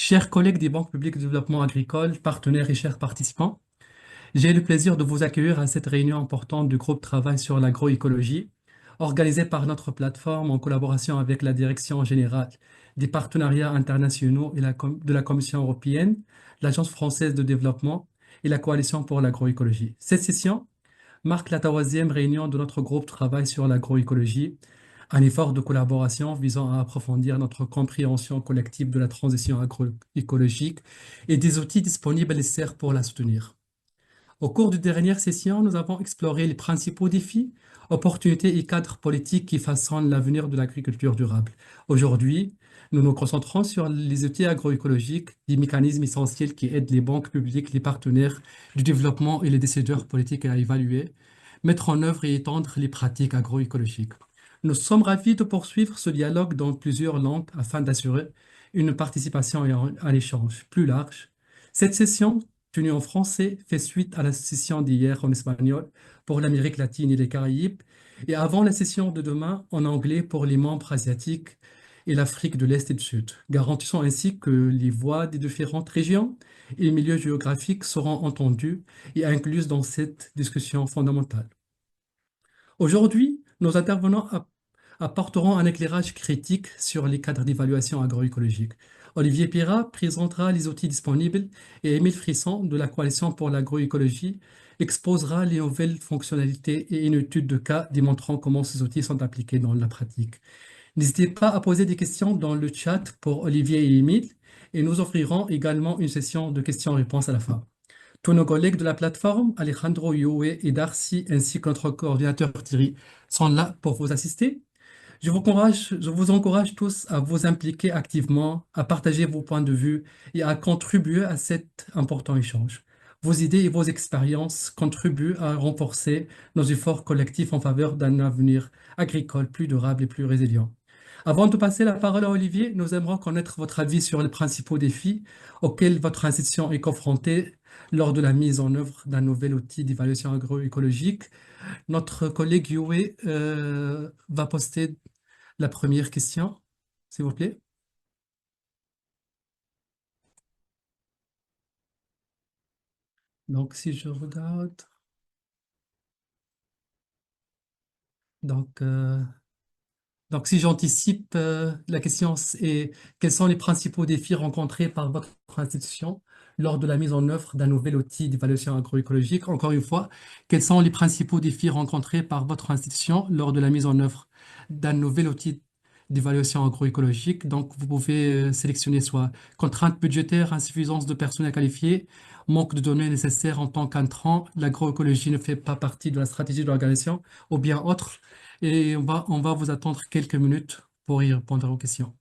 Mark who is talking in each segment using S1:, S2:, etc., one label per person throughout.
S1: Chers collègues des banques publiques de développement agricole, partenaires et chers participants, j'ai le plaisir de vous accueillir à cette réunion importante du groupe Travail sur l'agroécologie, organisée par notre plateforme en collaboration avec la Direction générale des partenariats internationaux et de la Commission européenne, l'Agence française de développement et la Coalition pour l'agroécologie. Cette session marque la troisième réunion de notre groupe Travail sur l'agroécologie, un effort de collaboration visant à approfondir notre compréhension collective de la transition agroécologique et des outils disponibles nécessaires pour la soutenir. Au cours de dernière session, nous avons exploré les principaux défis, opportunités et cadres politiques qui façonnent l'avenir de l'agriculture durable. Aujourd'hui, nous nous concentrons sur les outils agroécologiques, des mécanismes essentiels qui aident les banques publiques, les partenaires du développement et les décideurs politiques à évaluer, mettre en œuvre et étendre les pratiques agroécologiques. Nous sommes ravis de poursuivre ce dialogue dans plusieurs langues afin d'assurer une participation et un échange plus large. Cette session tenue en français fait suite à la session d'hier en espagnol pour l'Amérique latine et les Caraïbes et avant la session de demain en anglais pour les membres asiatiques et l'Afrique de l'Est et du Sud, garantissant ainsi que les voix des différentes régions et milieux géographiques seront entendues et incluses dans cette discussion fondamentale. Aujourd'hui, nos intervenants apporteront un éclairage critique sur les cadres d'évaluation agroécologique. Olivier Pirra présentera les outils disponibles et Émile Frisson de la Coalition pour l'agroécologie exposera les nouvelles fonctionnalités et une étude de cas démontrant comment ces outils sont appliqués dans la pratique. N'hésitez pas à poser des questions dans le chat pour Olivier et Émile et nous offrirons également une session de questions-réponses à la fin. Tous nos collègues de la plateforme, Alejandro, Yoé et Darcy, ainsi que notre coordinateur Thierry, sont là pour vous assister. Je vous encourage tous à vous impliquer activement, à partager vos points de vue et à contribuer à cet important échange. Vos idées et vos expériences contribuent à renforcer nos efforts collectifs en faveur d'un avenir agricole plus durable et plus résilient. Avant de passer la parole à Olivier, nous aimerions connaître votre avis sur les principaux défis auxquels votre institution est confrontée lors de la mise en œuvre d'un nouvel outil d'évaluation agroécologique. Notre collègue Yoé va poster la première question, s'il vous plaît. Donc, si je regarde, donc, euh, donc si j'anticipe, la question est quels sont les principaux défis rencontrés par votre institution lors de la mise en œuvre d'un nouvel outil d'évaluation agroécologique? Encore une fois, quels sont les principaux défis rencontrés par votre institution lors de la mise en œuvre d'un nouvel outil d'évaluation agroécologique? Donc, vous pouvez sélectionner soit contraintes budgétaires, insuffisance de personnel qualifié, manque de données nécessaires en tant qu'intrant, l'agroécologie ne fait pas partie de la stratégie de l'organisation, ou bien autre. Et on va vous attendre quelques minutes pour y répondre aux questions.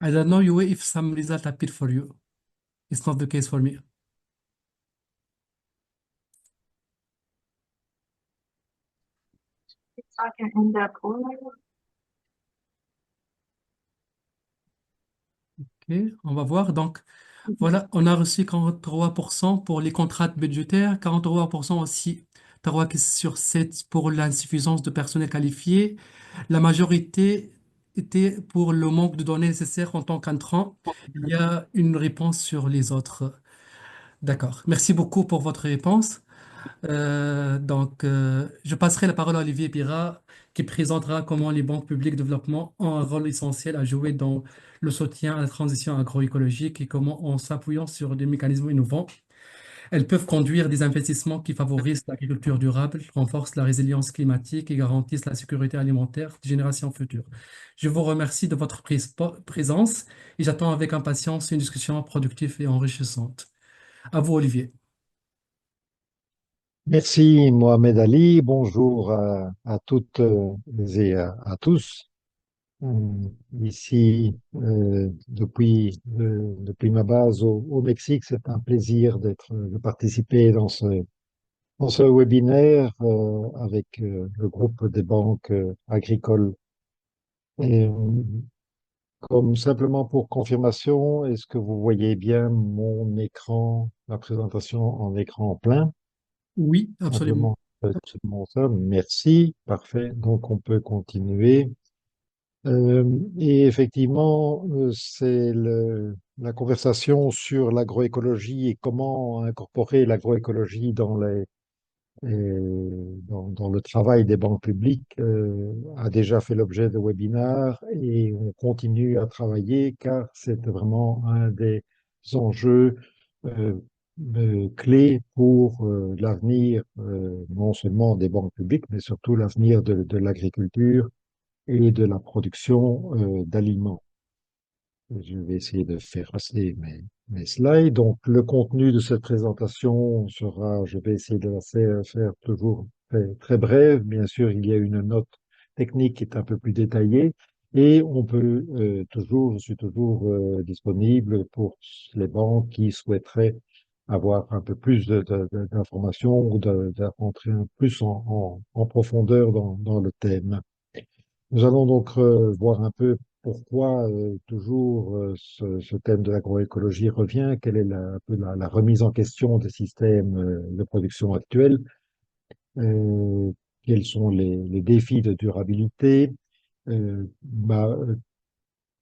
S1: I don't know you if some result appeared for you. It's not the case for me.
S2: I can end the call.
S1: Ok, on va voir. Donc, voilà, on a reçu 43% pour les contrats budgétaires, 43% aussi, 3 sur 7 pour l'insuffisance de personnel qualifié. La majorité était pour le manque de données nécessaires en tant qu'intrant. Il y a une réponse sur les autres. D'accord. Merci beaucoup pour votre réponse. Je passerai la parole à Olivier Pira, qui présentera comment les banques publiques de développement ont un rôle essentiel à jouer dans le soutien à la transition agroécologique et comment, en s'appuyant sur des mécanismes innovants, Elles peuvent conduire des investissements qui favorisent l'agriculture durable, renforcent la résilience climatique et garantissent la sécurité alimentaire des générations futures. Je vous remercie de votre présence et j'attends avec impatience une discussion productive et enrichissante. À vous, Olivier.
S2: Merci Mohamed Ali, bonjour à toutes et à tous. Ici, depuis ma base au Mexique, c'est un plaisir de participer dans ce webinaire avec le groupe des banques agricoles. Et, comme simplement pour confirmation, est-ce que vous voyez bien mon écran, la présentation en écran plein?
S1: Oui, absolument.
S2: Simplement, absolument ça. Merci. Parfait. Donc, on peut continuer. Euh, et effectivement, c'est la conversation sur l'agroécologie et comment incorporer l'agroécologie dans le travail des banques publiques a déjà fait l'objet de webinaires et on continue à travailler car c'est vraiment un des enjeux euh, clés pour l'avenir non seulement des banques publiques, mais surtout l'avenir de l'agriculture et de la production d'aliments. Je vais essayer de faire passer mes slides. Donc, le contenu de cette présentation sera, je vais essayer de la faire toujours très brève. Bien sûr, il y a une note technique qui est un peu plus détaillée et on peut toujours, je suis toujours disponible pour les banques qui souhaiteraient avoir un peu plus d'informations ou d'entrer un plus en profondeur dans le thème. Nous allons donc voir un peu pourquoi toujours ce thème de l'agroécologie revient, quelle est un peu la remise en question des systèmes de production actuels, euh, quels sont les défis de durabilité,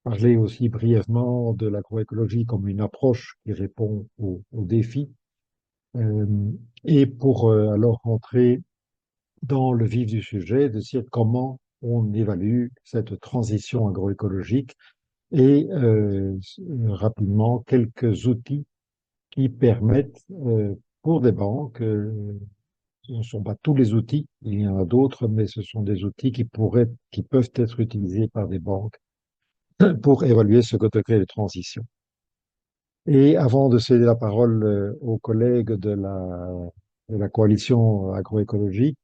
S2: parler aussi brièvement de l'agroécologie comme une approche qui répond aux défis, euh, et pour alors rentrer dans le vif du sujet, de dire comment on évalue cette transition agroécologique et rapidement quelques outils qui permettent pour des banques, ce ne sont pas tous les outils, il y en a d'autres, mais ce sont des outils qui peuvent être utilisés par des banques pour évaluer ce degré de transition. Et avant de céder la parole aux collègues de la coalition agroécologique,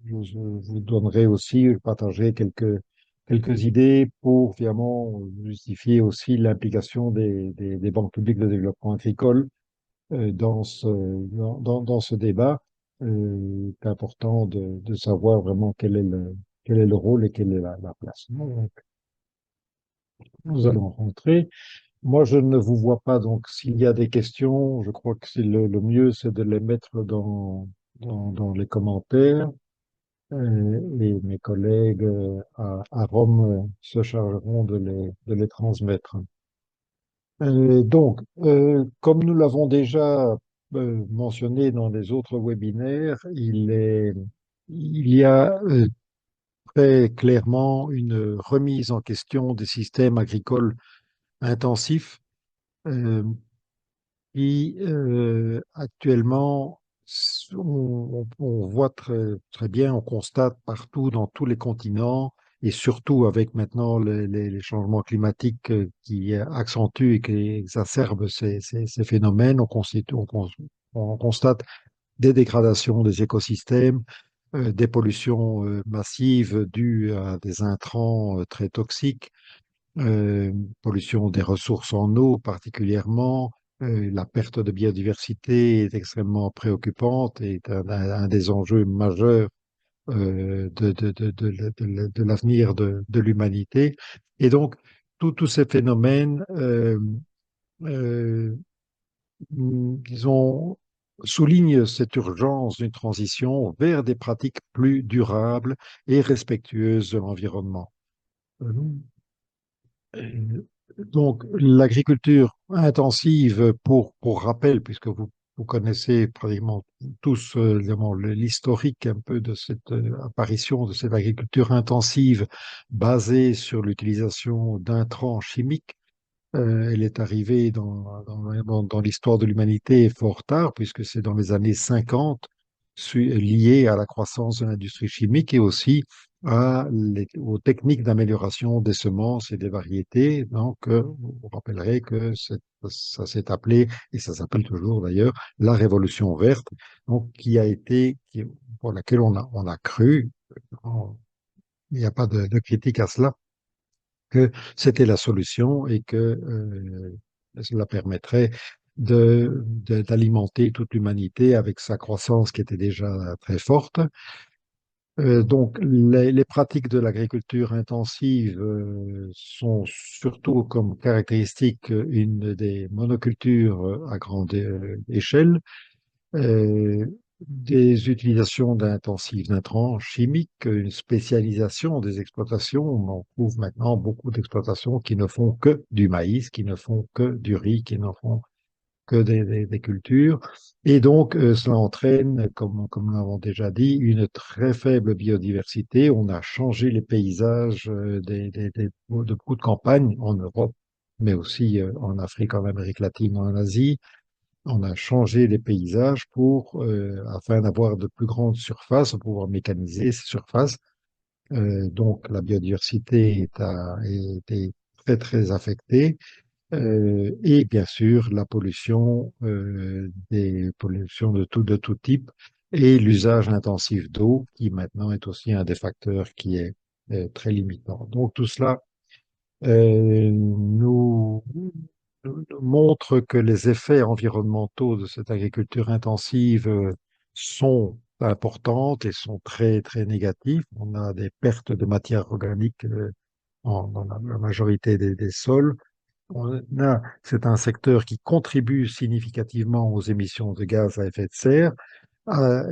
S2: je vous donnerai aussi, partager quelques idées pour vraiment justifier aussi l'implication des banques publiques de développement agricole dans ce débat. C'est important de savoir vraiment quel est le rôle et quelle est la place. Donc, nous allons rentrer. Moi, je ne vous vois pas, donc s'il y a des questions, je crois que c'est le mieux, c'est de les mettre dans les commentaires. Et mes collègues à Rome se chargeront de les transmettre. Comme nous l'avons déjà mentionné dans les autres webinaires, il y a très clairement une remise en question des systèmes agricoles intensifs euh, qui actuellement, on voit très bien, on constate partout dans tous les continents et surtout avec maintenant les changements climatiques qui accentuent et qui exacerbent ces phénomènes, on constate des dégradations des écosystèmes, des pollutions massives dues à des intrants très toxiques, euh, pollution des ressources en eau particulièrement. La perte de biodiversité est extrêmement préoccupante et est un des enjeux majeurs de l'avenir de l'humanité. Et donc, tous ces phénomènes, euh, disons, soulignent cette urgence d'une transition vers des pratiques plus durables et respectueuses de l'environnement. Euh, Euh, Donc, l'agriculture intensive, pour rappel, puisque vous connaissez pratiquement tous évidemment, l'historique un peu de cette apparition de cette agriculture intensive basée sur l'utilisation d'intrants chimiques Elle est arrivée dans l'histoire de l'humanité fort tard, puisque c'est dans les années 50, lié à la croissance de l'industrie chimique et aussi aux techniques d'amélioration des semences et des variétés. Donc, vous rappellerez que ça s'est appelé, et ça s'appelle toujours d'ailleurs, la Révolution verte, donc pour laquelle on a cru, il n'y a pas de critique à cela, que c'était la solution et que cela permettrait d'alimenter toute l'humanité avec sa croissance qui était déjà très forte. Donc, les pratiques de l'agriculture intensive sont surtout comme caractéristique une des monocultures à grande échelle, euh, des utilisations d'intensifs d'intrants chimiques, une spécialisation des exploitations. On trouve maintenant beaucoup d'exploitations qui ne font que du maïs, qui ne font que du riz, qui ne font que des cultures. Et donc, cela entraîne, comme nous l'avons déjà dit, une très faible biodiversité. On a changé les paysages de beaucoup de campagnes en Europe, mais aussi en Afrique, en Amérique latine, en Asie. On a changé les paysages afin d'avoir de plus grandes surfaces, pour pouvoir mécaniser ces surfaces. Donc, la biodiversité est très, très affectée. Et bien sûr, la pollution, des pollutions de tout type et l'usage intensif d'eau, qui maintenant est aussi un des facteurs qui est très limitant. Donc, tout cela nous montre que les effets environnementaux de cette agriculture intensive sont importantes et sont très, très négatifs. On a des pertes de matière organique dans la majorité des sols. C'est un secteur qui contribue significativement aux émissions de gaz à effet de serre.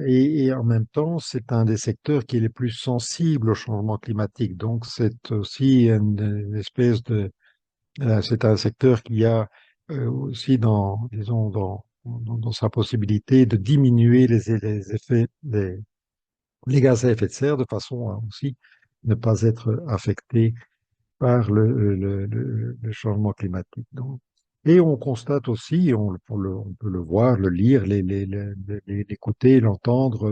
S2: Et en même temps, c'est un des secteurs qui est le plus sensible au changement climatique. Donc, c'est aussi une espèce c'est un secteur qui a aussi disons, dans sa possibilité de diminuer les effets, les gaz à effet de serre de façon à aussi ne pas être affecté par le changement climatique. Donc, et on constate aussi, on peut le voir, le lire, l'écouter, l'entendre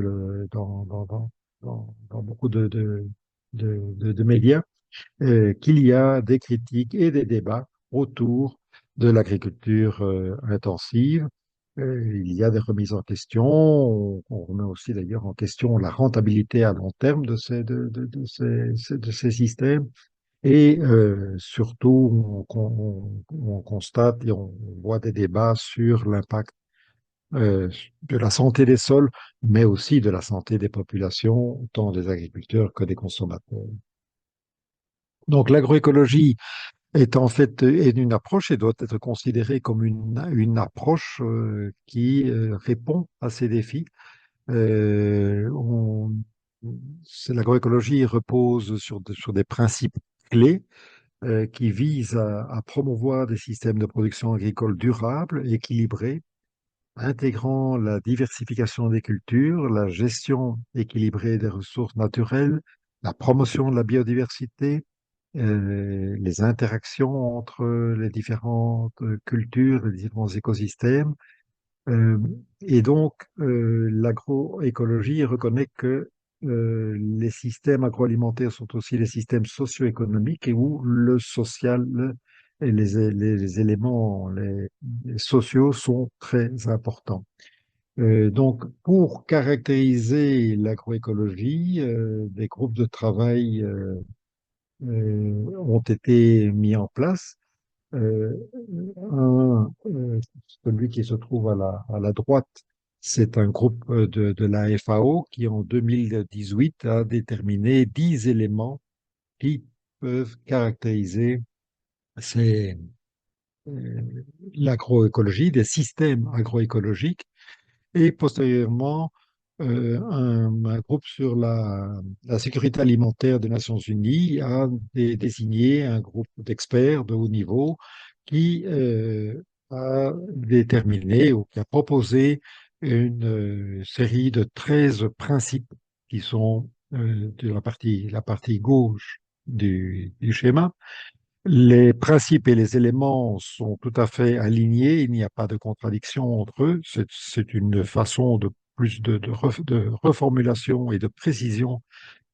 S2: dans beaucoup de médias, qu'il y a des critiques et des débats autour de l'agriculture intensive. Il y a des remises en question. On remet aussi d'ailleurs en question la rentabilité à long terme de ces systèmes. Et surtout, on constate et on voit des débats sur l'impact de la santé des sols, mais aussi de la santé des populations, tant des agriculteurs que des consommateurs. Donc l'agroécologie est en fait est une approche et doit être considérée comme une approche qui répond à ces défis. Euh, on- L'agroécologie repose sur des principes clés qui vise à promouvoir des systèmes de production agricole durables, équilibrés, intégrant la diversification des cultures, la gestion équilibrée des ressources naturelles, la promotion de la biodiversité, les interactions entre les différentes cultures, les différents écosystèmes. Euh, et donc, l'agroécologie reconnaît que les systèmes agroalimentaires sont aussi les systèmes socio-économiques et où le social et les éléments les sociaux sont très importants. Donc, pour caractériser l'agroécologie, des groupes de travail ont été mis en place. Euh, Celui qui se trouve à la droite, c'est un groupe de la FAO qui, en 2018, a déterminé 10 éléments qui peuvent caractériser ces, euh, l'agroécologie, des systèmes agroécologiques. Et postérieurement, un groupe sur la sécurité alimentaire des Nations Unies a désigné un groupe d'experts de haut niveau qui a déterminé ou qui a proposé une série de 13 principes qui sont de la partie gauche du schéma Les principes et les éléments sont tout à fait alignés, il n'y a pas de contradiction entre eux. C'est une façon de plus de reformulation et de précision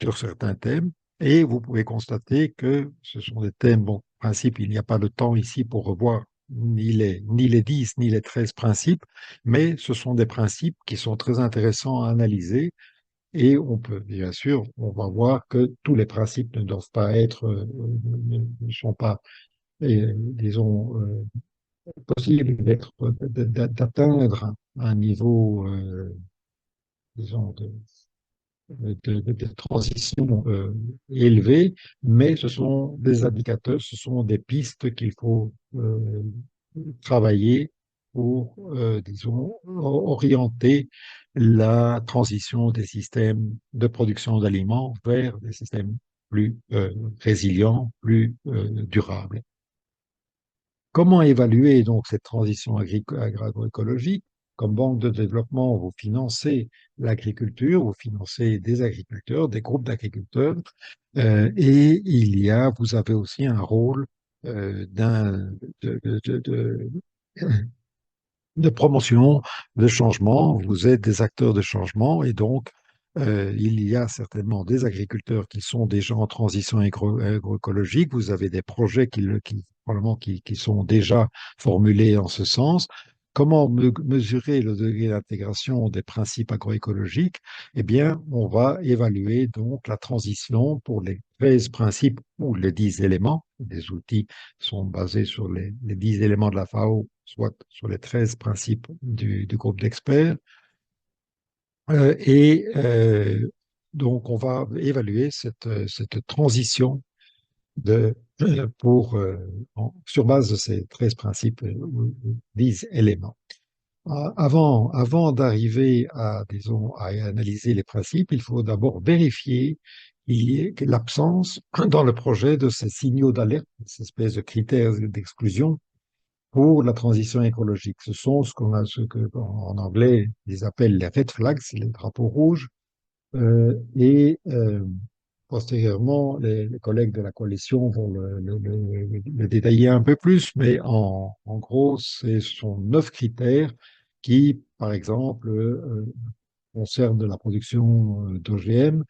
S2: sur certains thèmes. Et vous pouvez constater que ce sont des thèmes, bon, principe, il n'y a pas de temps ici pour revoir ni les 10 ni les 13 principes, mais ce sont des principes qui sont très intéressants à analyser. Et on peut, bien sûr, on va voir que tous les principes ne doivent pas être, ne sont pas, disons, possibles d'atteindre un niveau, disons, de transition élevée, mais ce sont des indicateurs, ce sont des pistes qu'il faut travailler pour, disons, orienter la transition des systèmes de production d'aliments vers des systèmes plus résilients, plus durables. Comment évaluer donc cette transition agroécologique? Comme banque de développement, vous financez l'agriculture, vous financez des agriculteurs, des groupes d'agriculteurs, et vous avez aussi un rôle d'un, de de promotion, de changement. Vous êtes des acteurs de changement et donc il y a certainement des agriculteurs qui sont déjà en transition agroécologique. Vous avez des projets probablement qui sont déjà formulés en ce sens. Comment mesurer le degré d'intégration des principes agroécologiques? Eh bien, on va évaluer donc la transition pour les 13 principes ou les 10 éléments. Les outils sont basés sur les 10 éléments de la FAO, soit sur les 13 principes du groupe d'experts. Et donc, on va évaluer cette transition de, sur base de ces 13 principes, 10 éléments. Avant d'arriver à, disons, à analyser les principes, il faut d'abord vérifier qu'il y ait l'absence dans le projet de ces signaux d'alerte, ces espèces de critères d'exclusion pour la transition écologique. Ce sont ce que en anglais ils appellent les red flags, les drapeaux rouges, et postérieurement, les collègues de la coalition vont le détailler un peu plus, mais en gros, ce sont 9 critères qui, par exemple, concernent la production d'OGM,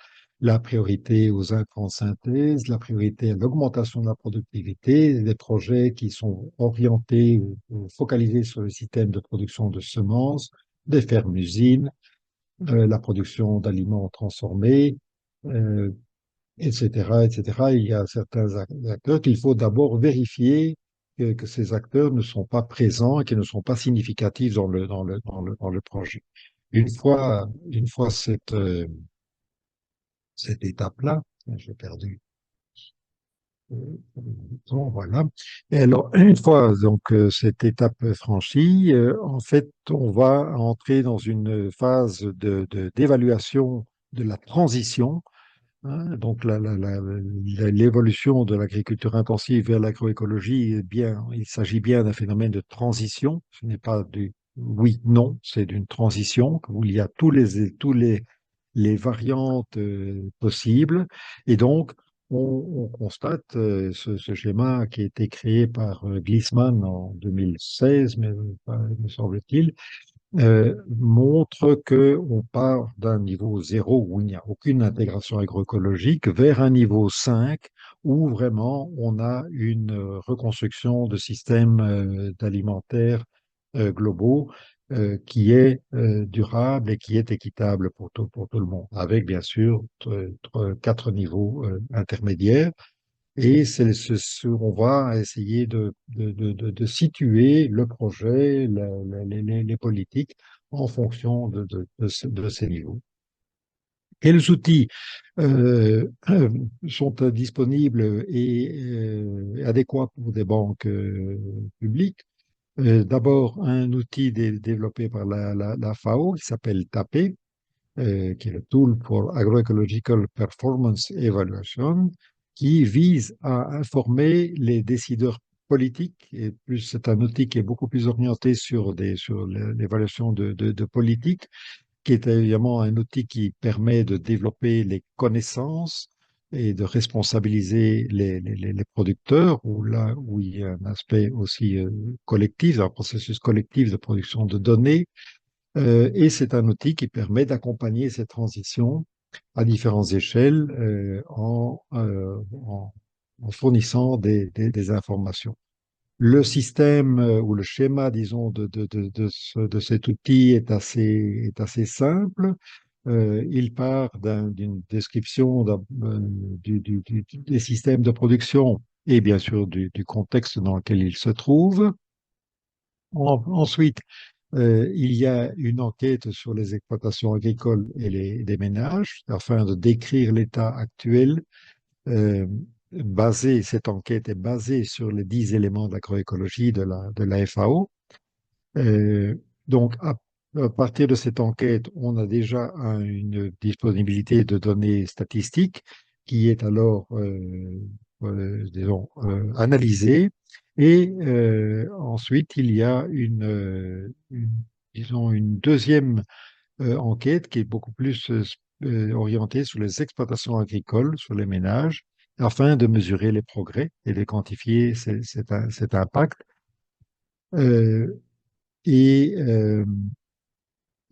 S2: la priorité aux intrants de synthèse, la priorité à l'augmentation de la productivité, des projets qui sont orientés ou focalisés sur le système de production de semences, des fermes-usines, la production d'aliments transformés, euh, etc., etc. Il y a certains acteurs qu'il faut d'abord vérifier que ces acteurs ne sont pas présents et qu'ils ne sont pas significatifs dans le projet. Une fois cette étape-là, j'ai perdu. Bon, voilà. Et alors, une fois donc cette étape franchie, en fait, on va entrer dans une phase d'évaluation de la transition. Hein, donc l'évolution de l'agriculture intensive vers l'agroécologie, il s'agit bien d'un phénomène de transition. Ce n'est pas du oui, non, c'est d'une transition où il y a les variantes possibles. Et donc, on constate ce schéma qui a été créé par Glisman en 2016, me semble-t-il, montre que on part d'un niveau 0 où il n'y a aucune intégration agroécologique vers un niveau 5 où vraiment on a une reconstruction de systèmes alimentaires globaux qui est durable et qui est équitable pour tout le monde, avec bien sûr 4 niveaux intermédiaires. Et on va essayer de situer le projet, les politiques en fonction de ces niveaux. Quels outils sont disponibles et adéquats pour des banques publiques? D'abord, un outil développé par la FAO qui s'appelle TAPE, qui est le Tool for Agroecological Performance Evaluation, qui vise à informer les décideurs politiques, et plus c'est un outil qui est beaucoup plus orienté sur l'évaluation de politique, qui est évidemment un outil qui permet de développer les connaissances et de responsabiliser les producteurs, où là où il y a un aspect aussi collectif, un processus collectif de production de données. Et c'est un outil qui permet d'accompagner ces transitions à différentes échelles en fournissant des informations. Le système ou le schéma, disons, de cet outil est assez simple. Il part d'une description des systèmes de production et bien sûr du contexte dans lequel il se trouve. Ensuite, il y a une enquête sur les exploitations agricoles et des ménages afin de décrire l'état actuel. Euh, Cette enquête est basée sur les 10 éléments de l'agroécologie de la FAO. Euh, donc, à partir de cette enquête, on a déjà une disponibilité de données statistiques qui est alors, disons, analysée. Et ensuite, il y a disons, une deuxième enquête qui est beaucoup plus orientée sur les exploitations agricoles, sur les ménages, afin de mesurer les progrès et de quantifier cet impact. Euh, et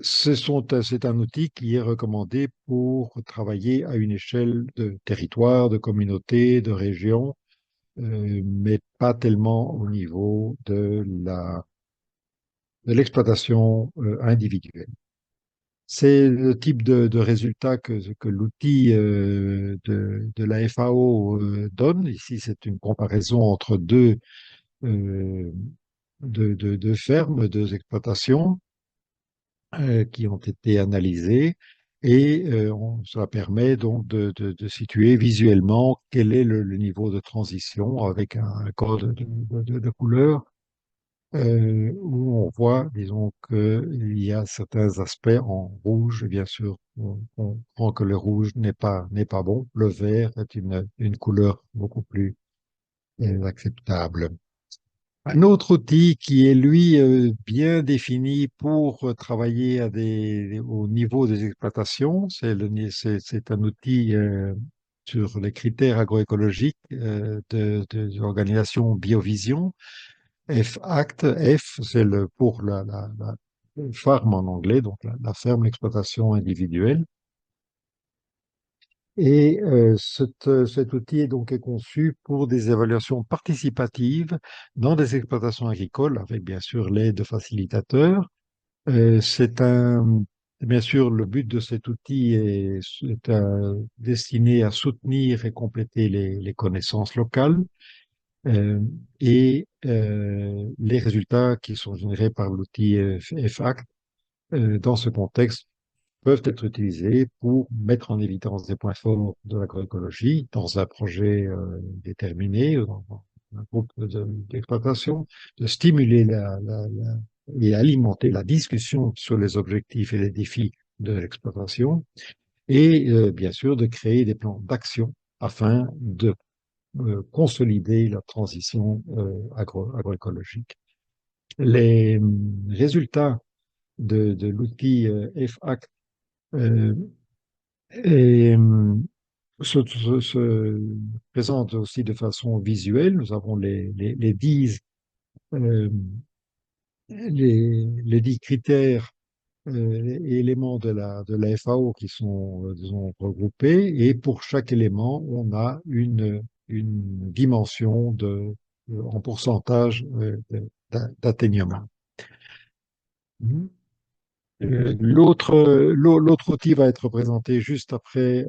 S2: c'est un outil qui est recommandé pour travailler à une échelle de territoire, de communauté, de région, mais pas tellement au niveau de l'exploitation individuelle. C'est le type de résultat que l'outil de la FAO donne. Ici, c'est une comparaison entre euh, deux fermes, deux exploitations qui ont été analysées et cela permet donc de situer visuellement quel est le niveau de transition avec un code de couleur où on voit, disons, qu'il y a certains aspects en rouge, et bien sûr, on comprend que le rouge n'est pas bon. Le vert est une couleur beaucoup plus acceptable. Un autre outil qui est, lui, bien défini pour travailler au niveau des exploitations, c'est un outil sur les critères agroécologiques de l'organisation Biovision. F-Act, F, c'est pour la farm en anglais, donc la ferme, l'exploitation individuelle. Et cet outil est conçu pour des évaluations participatives dans des exploitations agricoles, avec bien sûr l'aide de facilitateurs. C'est un, bien sûr, le but de cet outil est destiné à soutenir et compléter les connaissances locales euh, et les résultats qui sont générés par l'outil FACT dans ce contexte peuvent être utilisés pour mettre en évidence des points forts de l'agroécologie dans un projet déterminé, dans un groupe d'exploitation, de stimuler et alimenter la discussion sur les objectifs et les défis de l'exploitation, et bien sûr de créer des plans d'action afin de consolider la transition agroécologique. Les résultats de l'outil FACT euh, et, se présente aussi de façon visuelle. Nous avons euh, les 10 critères et éléments de la FAO qui sont, disons, regroupés. Et pour chaque élément, on a une dimension en pourcentage d'atteignement. L'autre outil va être présenté juste après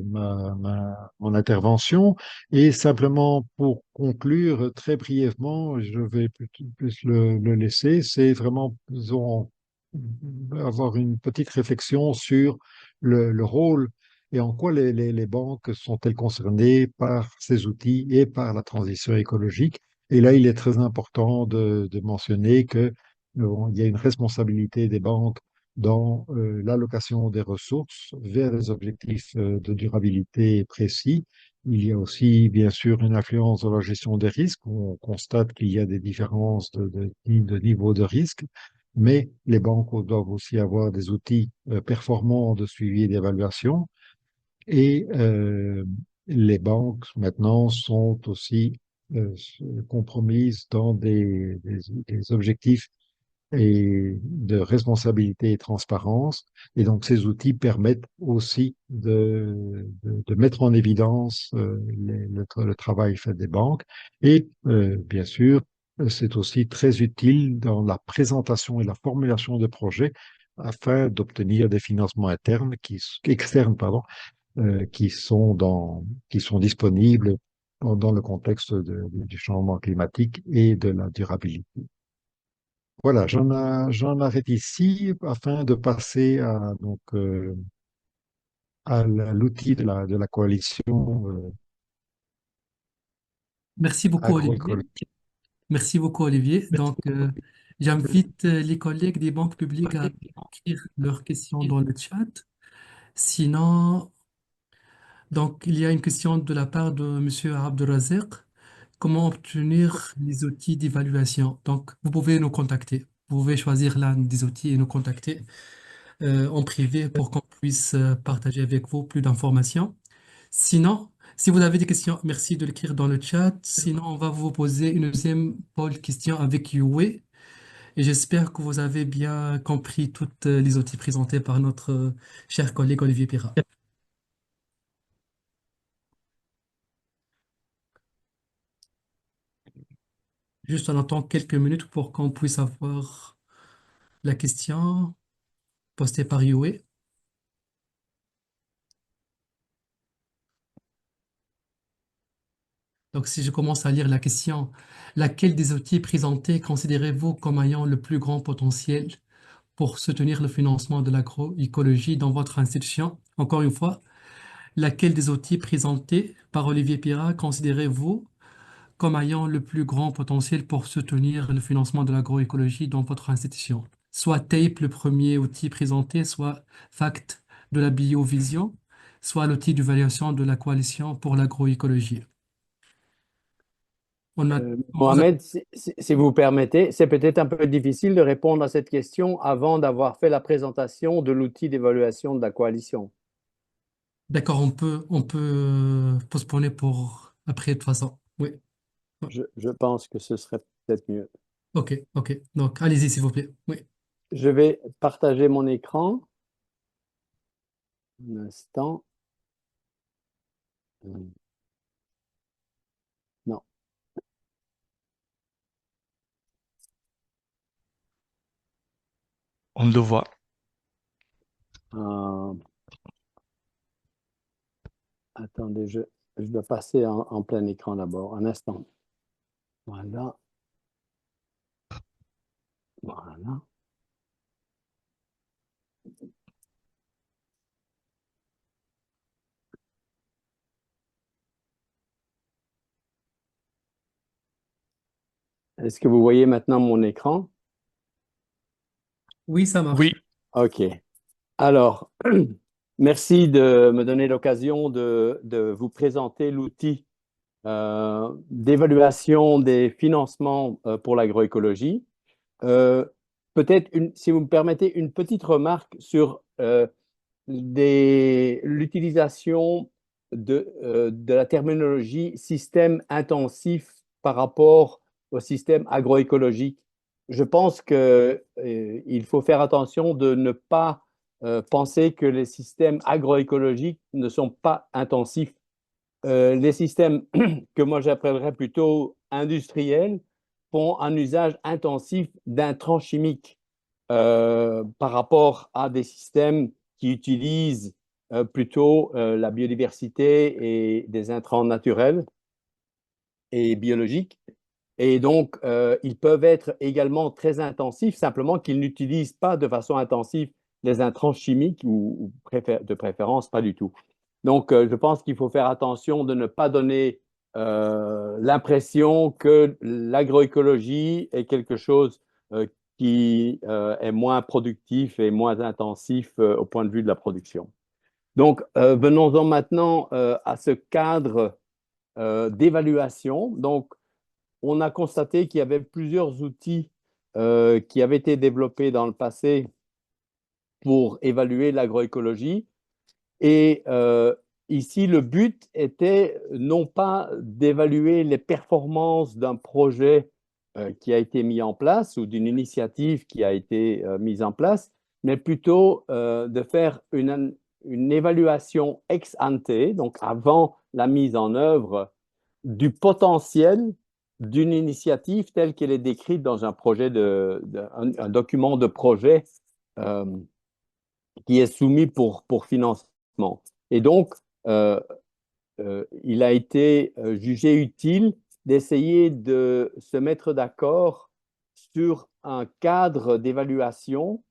S2: mon intervention. Et simplement pour conclure très brièvement, je vais plus le laisser, c'est vraiment, disons, avoir une petite réflexion sur le rôle et en quoi les banques sont-elles concernées par ces outils et par la transition écologique. Et là, il est très important de mentionner que il y a une responsabilité des banques dans l'allocation des ressources vers des objectifs de durabilité précis. Il y a aussi, bien sûr, une influence dans la gestion des risques. On constate qu'il y a des différences de niveau de risque, mais les banques doivent aussi avoir des outils performants de suivi et d'évaluation. Et les banques maintenant sont aussi euh, compromises dans des objectifs et de responsabilité et transparence. Et donc, ces outils permettent aussi de mettre en évidence le travail fait des banques. Et bien sûr, c'est aussi très utile dans la présentation et la formulation de projets afin d'obtenir des financements externes, pardon, qui sont disponibles dans le contexte du changement climatique et de la durabilité. Voilà, j'en arrête ici afin de passer à l'outil de la coalition
S1: Merci beaucoup, Olivier.
S2: agroécologique.
S1: Merci beaucoup, Olivier. Donc, j'invite les collègues des banques publiques à écrire leurs questions dans le chat. Sinon, donc, il y a une question de la part de Monsieur Abdelrazek. Comment obtenir les outils d'évaluation? Donc, vous pouvez nous contacter. Vous pouvez choisir l'un des outils et nous contacter en privé pour qu'on puisse partager avec vous plus d'informations. Sinon, si vous avez des questions, merci de l'écrire dans le chat. Sinon, on va vous poser une deuxième poll question avec Yue. Et j'espère que vous avez bien compris toutes les outils présentés par notre cher collègue Olivier Pira. Juste on attend quelques minutes pour qu'on puisse avoir la question postée par Yue. Donc, si je commence à lire la question, laquelle des outils présentés considérez-vous comme ayant le plus grand potentiel pour soutenir le financement de l'agroécologie dans votre institution? Encore une fois, laquelle des outils présentés par Olivier Pira considérez-vous comme ayant le plus grand potentiel pour soutenir le financement de l'agroécologie dans votre institution? Soit TAPE, le premier outil présenté, soit FACT de la biovision, soit l'outil d'évaluation de la coalition pour l'agroécologie. On vous a...
S3: Mohamed, si vous permettez, c'est peut-être un peu difficile de répondre à cette question avant d'avoir fait la présentation de l'outil d'évaluation de la coalition.
S1: D'accord, on peut postponer pour après de toute façon. Oui.
S3: Je pense que ce serait peut-être mieux.
S1: Ok, ok. Donc, allez-y, s'il vous plaît. Oui.
S3: Je vais partager mon écran. Un instant. Non.
S4: On le voit.
S3: Euh, attendez, je dois passer en plein écran d'abord. Un instant. Voilà. Voilà. Est-ce que vous voyez maintenant mon écran?
S1: Oui, ça marche.
S4: Oui,
S3: OK. Alors, merci de me donner l'occasion de vous présenter l'outil d'évaluation des financements pour l'agroécologie. Euh, Peut-être, si vous me permettez, une petite remarque sur l'utilisation de la terminologie système intensif par rapport au système agroécologique. Je pense qu'il faut faire attention de ne pas penser que les systèmes agroécologiques ne sont pas intensifs. Les systèmes que moi j'appellerais plutôt industriels font un usage intensif d'intrants chimiques par rapport à des systèmes qui utilisent plutôt la biodiversité et des intrants naturels et biologiques. Et donc, ils peuvent être également très intensifs, simplement qu'ils n'utilisent pas de façon intensive les intrants chimiques ou de préférence pas du tout. Donc, je pense qu'il faut faire attention de ne pas donner l'impression que l'agroécologie est quelque chose qui est moins productif et moins intensif au point de vue de la production. Donc, venons-en maintenant à ce cadre d'évaluation. Donc, on a constaté qu'il y avait plusieurs outils qui avaient été développés dans le passé pour évaluer l'agroécologie. Et ici, le but était non pas d'évaluer les performances d'un projet qui a été mis en place ou d'une initiative qui a été mise en place, mais plutôt de faire une évaluation ex ante, donc avant la mise en œuvre, du potentiel d'une initiative telle qu'elle est décrite dans un projet un document de projet euh, qui est soumis pour financement. Et donc, euh, il a été jugé utile d'essayer de se mettre d'accord sur un cadre d'évaluation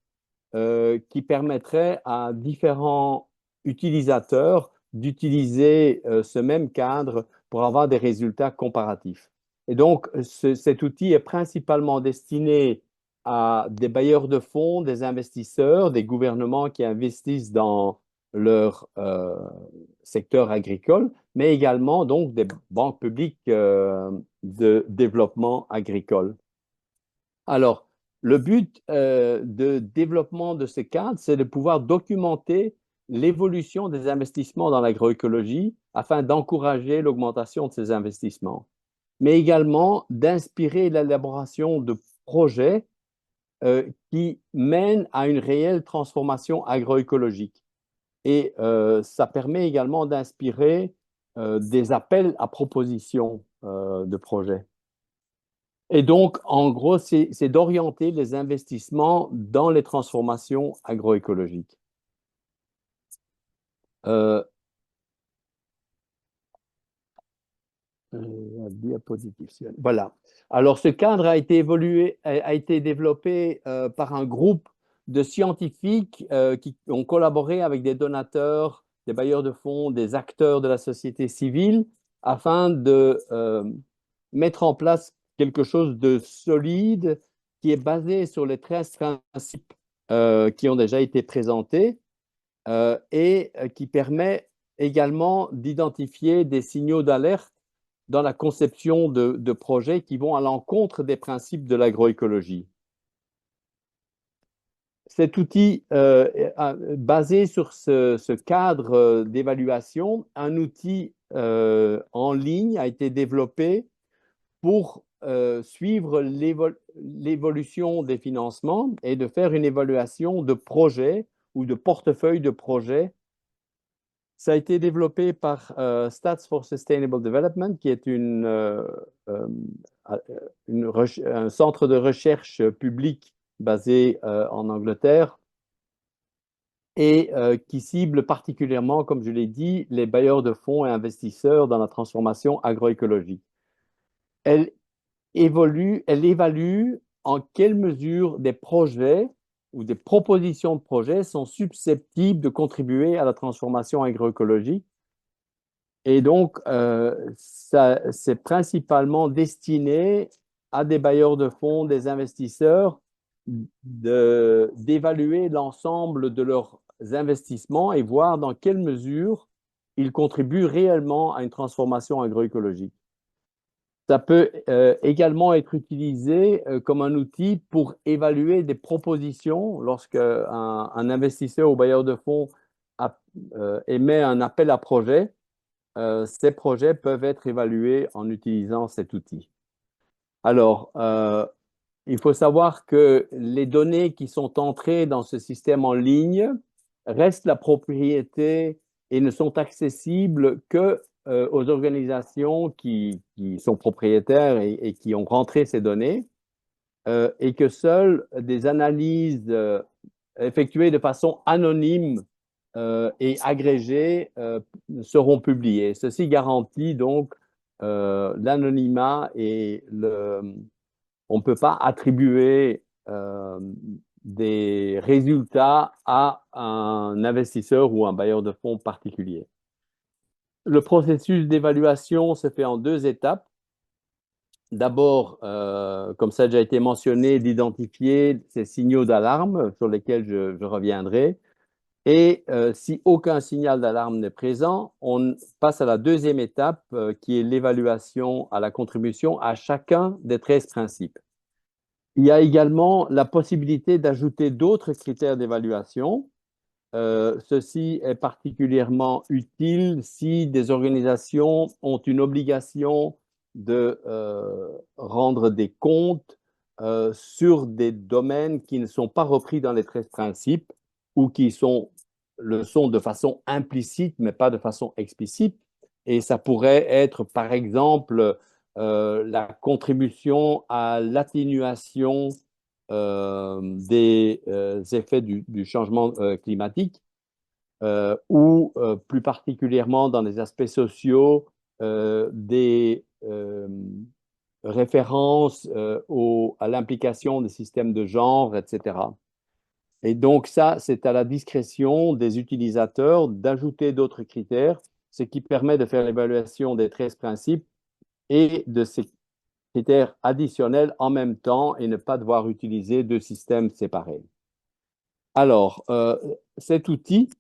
S3: qui permettrait à différents utilisateurs d'utiliser ce même cadre pour avoir des résultats comparatifs. Et donc, cet outil est principalement destiné à des bailleurs de fonds, des investisseurs, des gouvernements qui investissent dans leur secteur agricole, mais également donc des banques publiques de développement agricole. Alors, le but de développement de ces cadres, c'est de pouvoir documenter l'évolution des investissements dans l'agroécologie afin d'encourager l'augmentation de ces investissements, mais également d'inspirer l'élaboration de projets qui mènent à une réelle transformation agroécologique. Et ça permet également d'inspirer des appels à propositions de projets. Et donc, en gros, c'est d'orienter les investissements dans les transformations agroécologiques. La diapositive. Voilà. Alors, ce cadre a été développé par un groupe de scientifiques qui ont collaboré avec des donateurs, des bailleurs de fonds, des acteurs de la société civile afin de mettre en place quelque chose de solide qui est basé sur les 13 principes qui ont déjà été présentés et qui permet également d'identifier des signaux d'alerte dans la conception de projets qui vont à l'encontre des principes de l'agroécologie. Cet outil basé sur ce cadre d'évaluation, un outil en ligne a été développé pour suivre l'évolution des financements et de faire une évaluation de projets ou de portefeuille de projets. Ça a été développé par Stats for Sustainable Development, qui est un centre de recherche public basé en Angleterre et qui cible particulièrement, comme je l'ai dit, les bailleurs de fonds et investisseurs dans la transformation agroécologique. Elle évalue en quelle mesure des projets ou des propositions de projets sont susceptibles de contribuer à la transformation agroécologique. Et donc, c'est principalement destiné à des bailleurs de fonds, des investisseurs, d'évaluer l'ensemble de leurs investissements et voir dans quelle mesure ils contribuent réellement à une transformation agroécologique. Ça peut également être utilisé comme un outil pour évaluer des propositions lorsque un investisseur ou bailleur de fonds émet un appel à projet. Ces projets peuvent être évalués en utilisant cet outil. Alors, il faut savoir que les données qui sont entrées dans ce système en ligne restent la propriété et ne sont accessibles que aux organisations qui sont propriétaires et qui ont rentré ces données et que seules des analyses effectuées de façon anonyme et agrégées seront publiées. Ceci garantit donc l'anonymat et on ne peut pas attribuer des résultats à un investisseur ou un bailleur de fonds particulier. Le processus d'évaluation se fait en 2 étapes. D'abord, comme ça a déjà été mentionné, d'identifier ces signaux d'alarme sur lesquels je reviendrai. Et si aucun signal d'alarme n'est présent, on passe à la 2e étape qui est l'évaluation à la contribution à chacun des 13 principes. Il y a également la possibilité d'ajouter d'autres critères d'évaluation ceci est particulièrement utile si des organisations ont une obligation de rendre des comptes sur des domaines qui ne sont pas repris dans les 13 principes ou qui le sont de façon implicite, mais pas de façon explicite. Et ça pourrait être, par exemple, la contribution à l'atténuation des effets du changement climatique ou plus particulièrement dans les aspects sociaux, des références à l'implication des systèmes de genre, etc. Et donc ça, c'est à la discrétion des utilisateurs d'ajouter d'autres critères, ce qui permet de faire l'évaluation des 13 principes et de ces critères additionnels en même temps et ne pas devoir utiliser deux systèmes séparés. Alors, cet outil,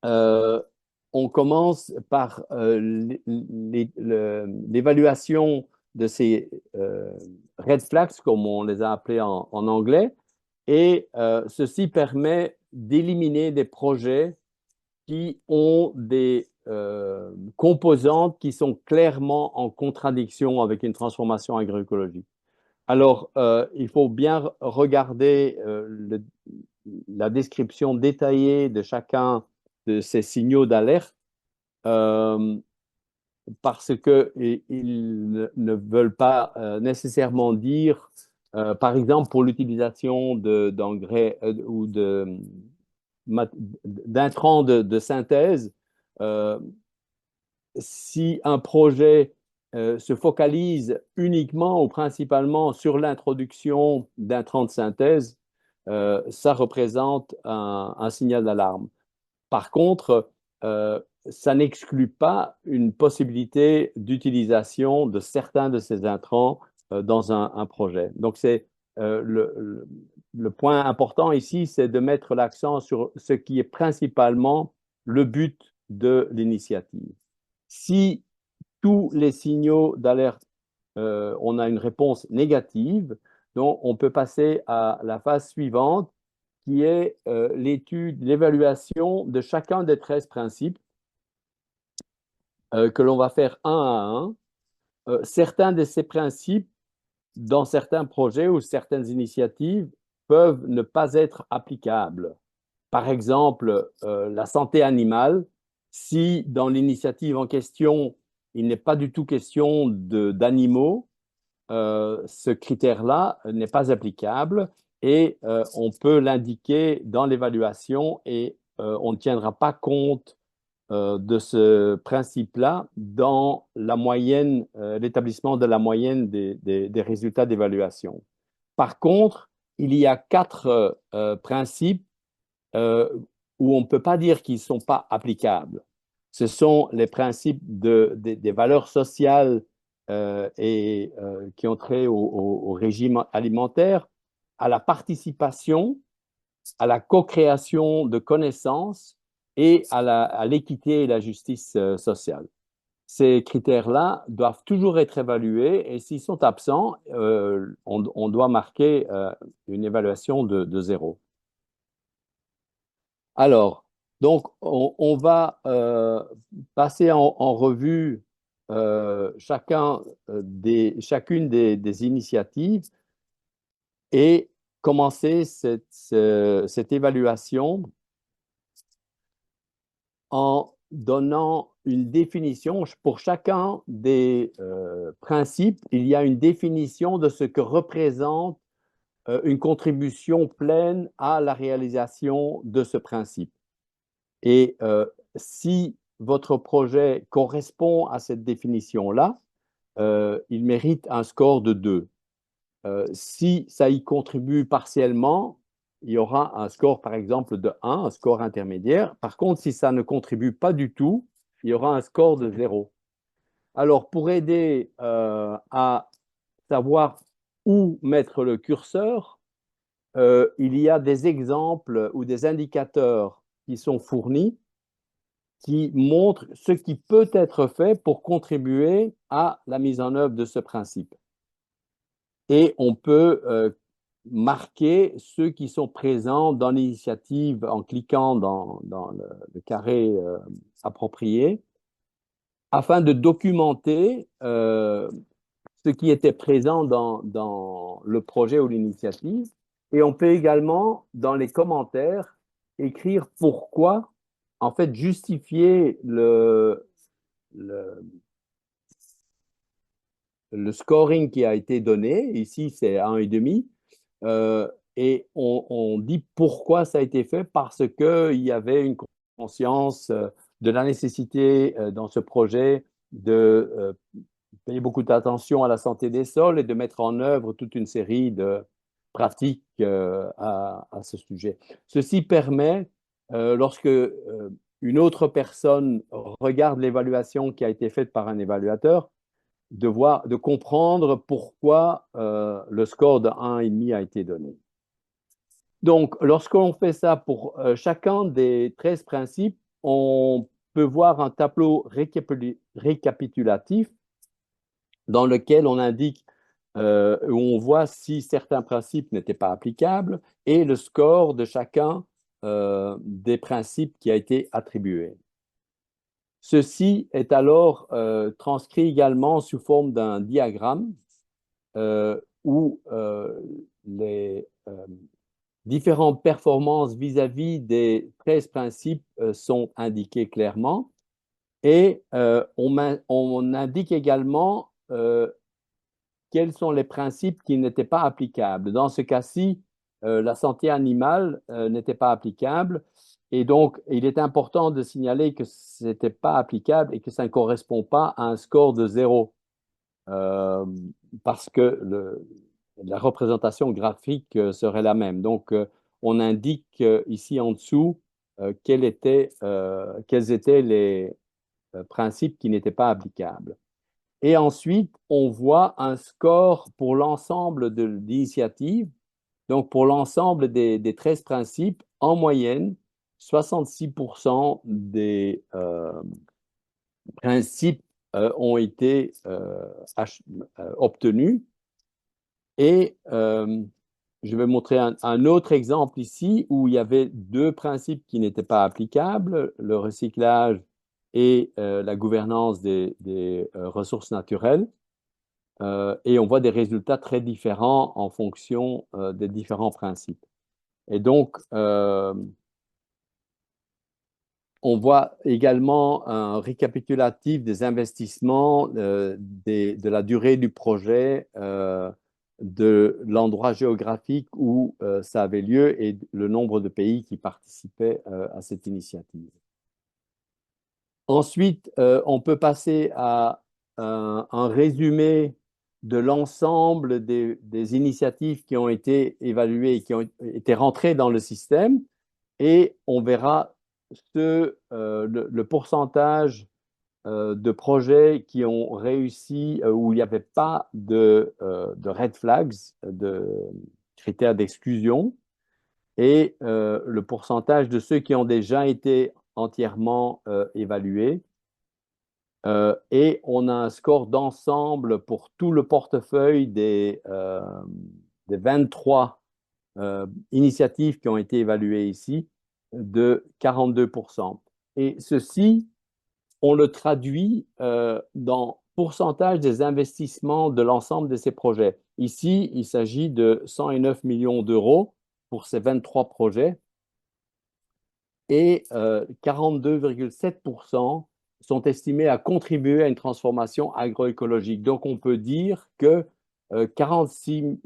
S3: on commence par l'évaluation de ces red flags, comme on les a appelés en anglais, et ceci permet d'éliminer des projets qui ont des composantes qui sont clairement en contradiction avec une transformation agroécologique. Alors, il faut bien regarder la description détaillée de chacun de ces signaux d'alerte parce qu'ils ne veulent pas nécessairement dire, par exemple, pour l'utilisation d'engrais ou d'intrants de synthèse, si un projet se focalise uniquement ou principalement sur l'introduction d'intrants de synthèse, ça représente un signal d'alarme. Par contre, ça n'exclut pas une possibilité d'utilisation de certains de ces intrants dans un projet. Donc, c'est le point important ici, c'est de mettre l'accent sur ce qui est principalement le but de l'initiative. Si tous les signaux d'alerte, on a une réponse négative, donc on peut passer à la phase suivante, qui est l'étude, l'évaluation de chacun des 13 principes que l'on va faire un à un. Certains de ces principes, dans certains projets ou certaines initiatives, peuvent ne pas être applicables. Par exemple, la santé animale, si dans l'initiative en question, il n'est pas du tout question d'animaux, ce critère-là n'est pas applicable et on peut l'indiquer dans l'évaluation et on ne tiendra pas compte de ce principe-là dans la moyenne, l'établissement de la moyenne des résultats d'évaluation. Par contre, il y a 4 principes où on ne peut pas dire qu'ils ne sont pas applicables. Ce sont les principes des valeurs sociales et qui ont trait au régime alimentaire, à la participation, à la co-création de connaissances et à l'équité et la justice sociale. Ces critères-là doivent toujours être évalués et s'ils sont absents, on doit marquer une évaluation de 0. Alors, donc, on va passer en revue chacune des initiatives et commencer cette évaluation en donnant une définition. Pour chacun des principes, il y a une définition de ce que représente une contribution pleine à la réalisation de ce principe. Et si votre projet correspond à cette définition-là, il mérite un score de 2. Si ça y contribue partiellement, il y aura un score, par exemple, de 1, un score intermédiaire. Par contre, si ça ne contribue pas du tout, il y aura un score de 0. Alors, pour aider à savoir où mettre le curseur, il y a des exemples ou des indicateurs qui sont fournis qui montrent ce qui peut être fait pour contribuer à la mise en œuvre de ce principe. Et on peut marquer ceux qui sont présents dans l'initiative en cliquant dans le carré approprié, afin de documenter ce qui était présent dans le projet ou l'initiative. Et on peut également, dans les commentaires, écrire pourquoi, en fait, justifier le scoring qui a été donné. Ici, c'est 1,5. Et on dit pourquoi ça a été fait, parce qu'il y avait une conscience de la nécessité dans ce projet de payer beaucoup d'attention à la santé des sols et de mettre en œuvre toute une série de pratiques à ce sujet. Ceci permet, lorsque une autre personne regarde l'évaluation qui a été faite par un évaluateur, de comprendre pourquoi le score de 1,5 a été donné. Donc, lorsqu'on fait ça pour chacun des 13 principes, on peut voir un tableau récapitulatif dans lequel on indique, où on voit si certains principes n'étaient pas applicables et le score de chacun des principes qui a été attribué. Ceci est alors transcrit également sous forme d'un diagramme où les différentes performances vis-à-vis des 13 principes sont indiquées clairement. Et on indique également quels sont les principes qui n'étaient pas applicables. Dans ce cas-ci, la santé animale n'était pas applicable. Et donc, il est important de signaler que ce n'était pas applicable et que ça ne correspond pas à un score de 0. Parce que la représentation graphique serait la même. Donc, on indique ici en dessous quels étaient les principes qui n'étaient pas applicables. Et ensuite, on voit un score pour l'ensemble de l'initiative. Donc, pour l'ensemble des 13 principes, en moyenne, 66% des principes ont été obtenus. Et je vais montrer un autre exemple ici où il y avait deux principes qui n'étaient pas applicables, le recyclage et la gouvernance des ressources naturelles. Et on voit des résultats très différents en fonction des différents principes. Et donc, on voit également un récapitulatif des investissements, de la durée du projet, de l'endroit géographique où ça avait lieu et le nombre de pays qui participaient à cette initiative. Ensuite, on peut passer à un résumé de l'ensemble des initiatives qui ont été évaluées et qui ont été rentrées dans le système. Et on verra le pourcentage de projets qui ont réussi, où il n'y avait pas de red flags, de critères d'exclusion, et le pourcentage de ceux qui ont déjà été entièrement évalués. Et on a un score d'ensemble pour tout le portefeuille des 23 initiatives qui ont été évaluées ici, de 42%. Et ceci, on le traduit dans pourcentage des investissements de l'ensemble de ces projets. Ici, il s'agit de 109 millions d'euros pour ces 23 projets et 42,7% sont estimés à contribuer à une transformation agroécologique. Donc, on peut dire que 46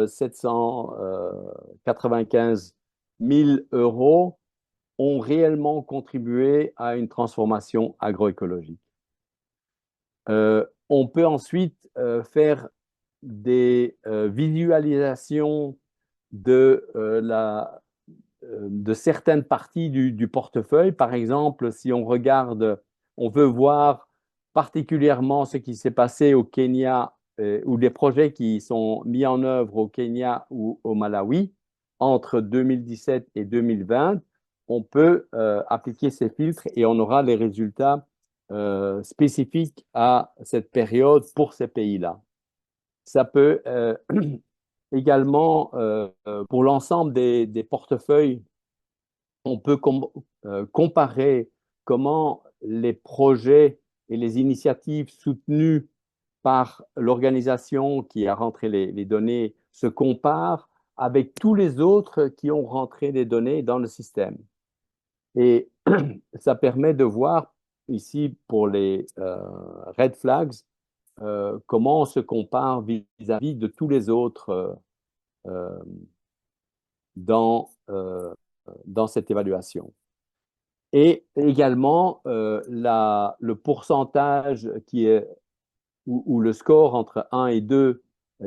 S3: 795 000 euros ont réellement contribué à une transformation agroécologique. On peut ensuite faire des visualisations de certaines parties du portefeuille. Par exemple, si on regarde, on veut voir particulièrement ce qui s'est passé au Kenya ou des projets qui sont mis en œuvre au Kenya ou au Malawi entre 2017 et 2020, on peut appliquer ces filtres et on aura les résultats spécifiques à cette période pour ces pays-là. Ça peut également, pour l'ensemble des portefeuilles, on peut comparer comment les projets et les initiatives soutenues par l'organisation qui a rentré les données se comparent avec tous les autres qui ont rentré les données dans le système. Et ça permet de voir ici pour les red flags comment on se compare vis-à-vis de tous les autres euh, dans, dans cette évaluation. Et également le pourcentage qui est, ou le score entre 1 et 2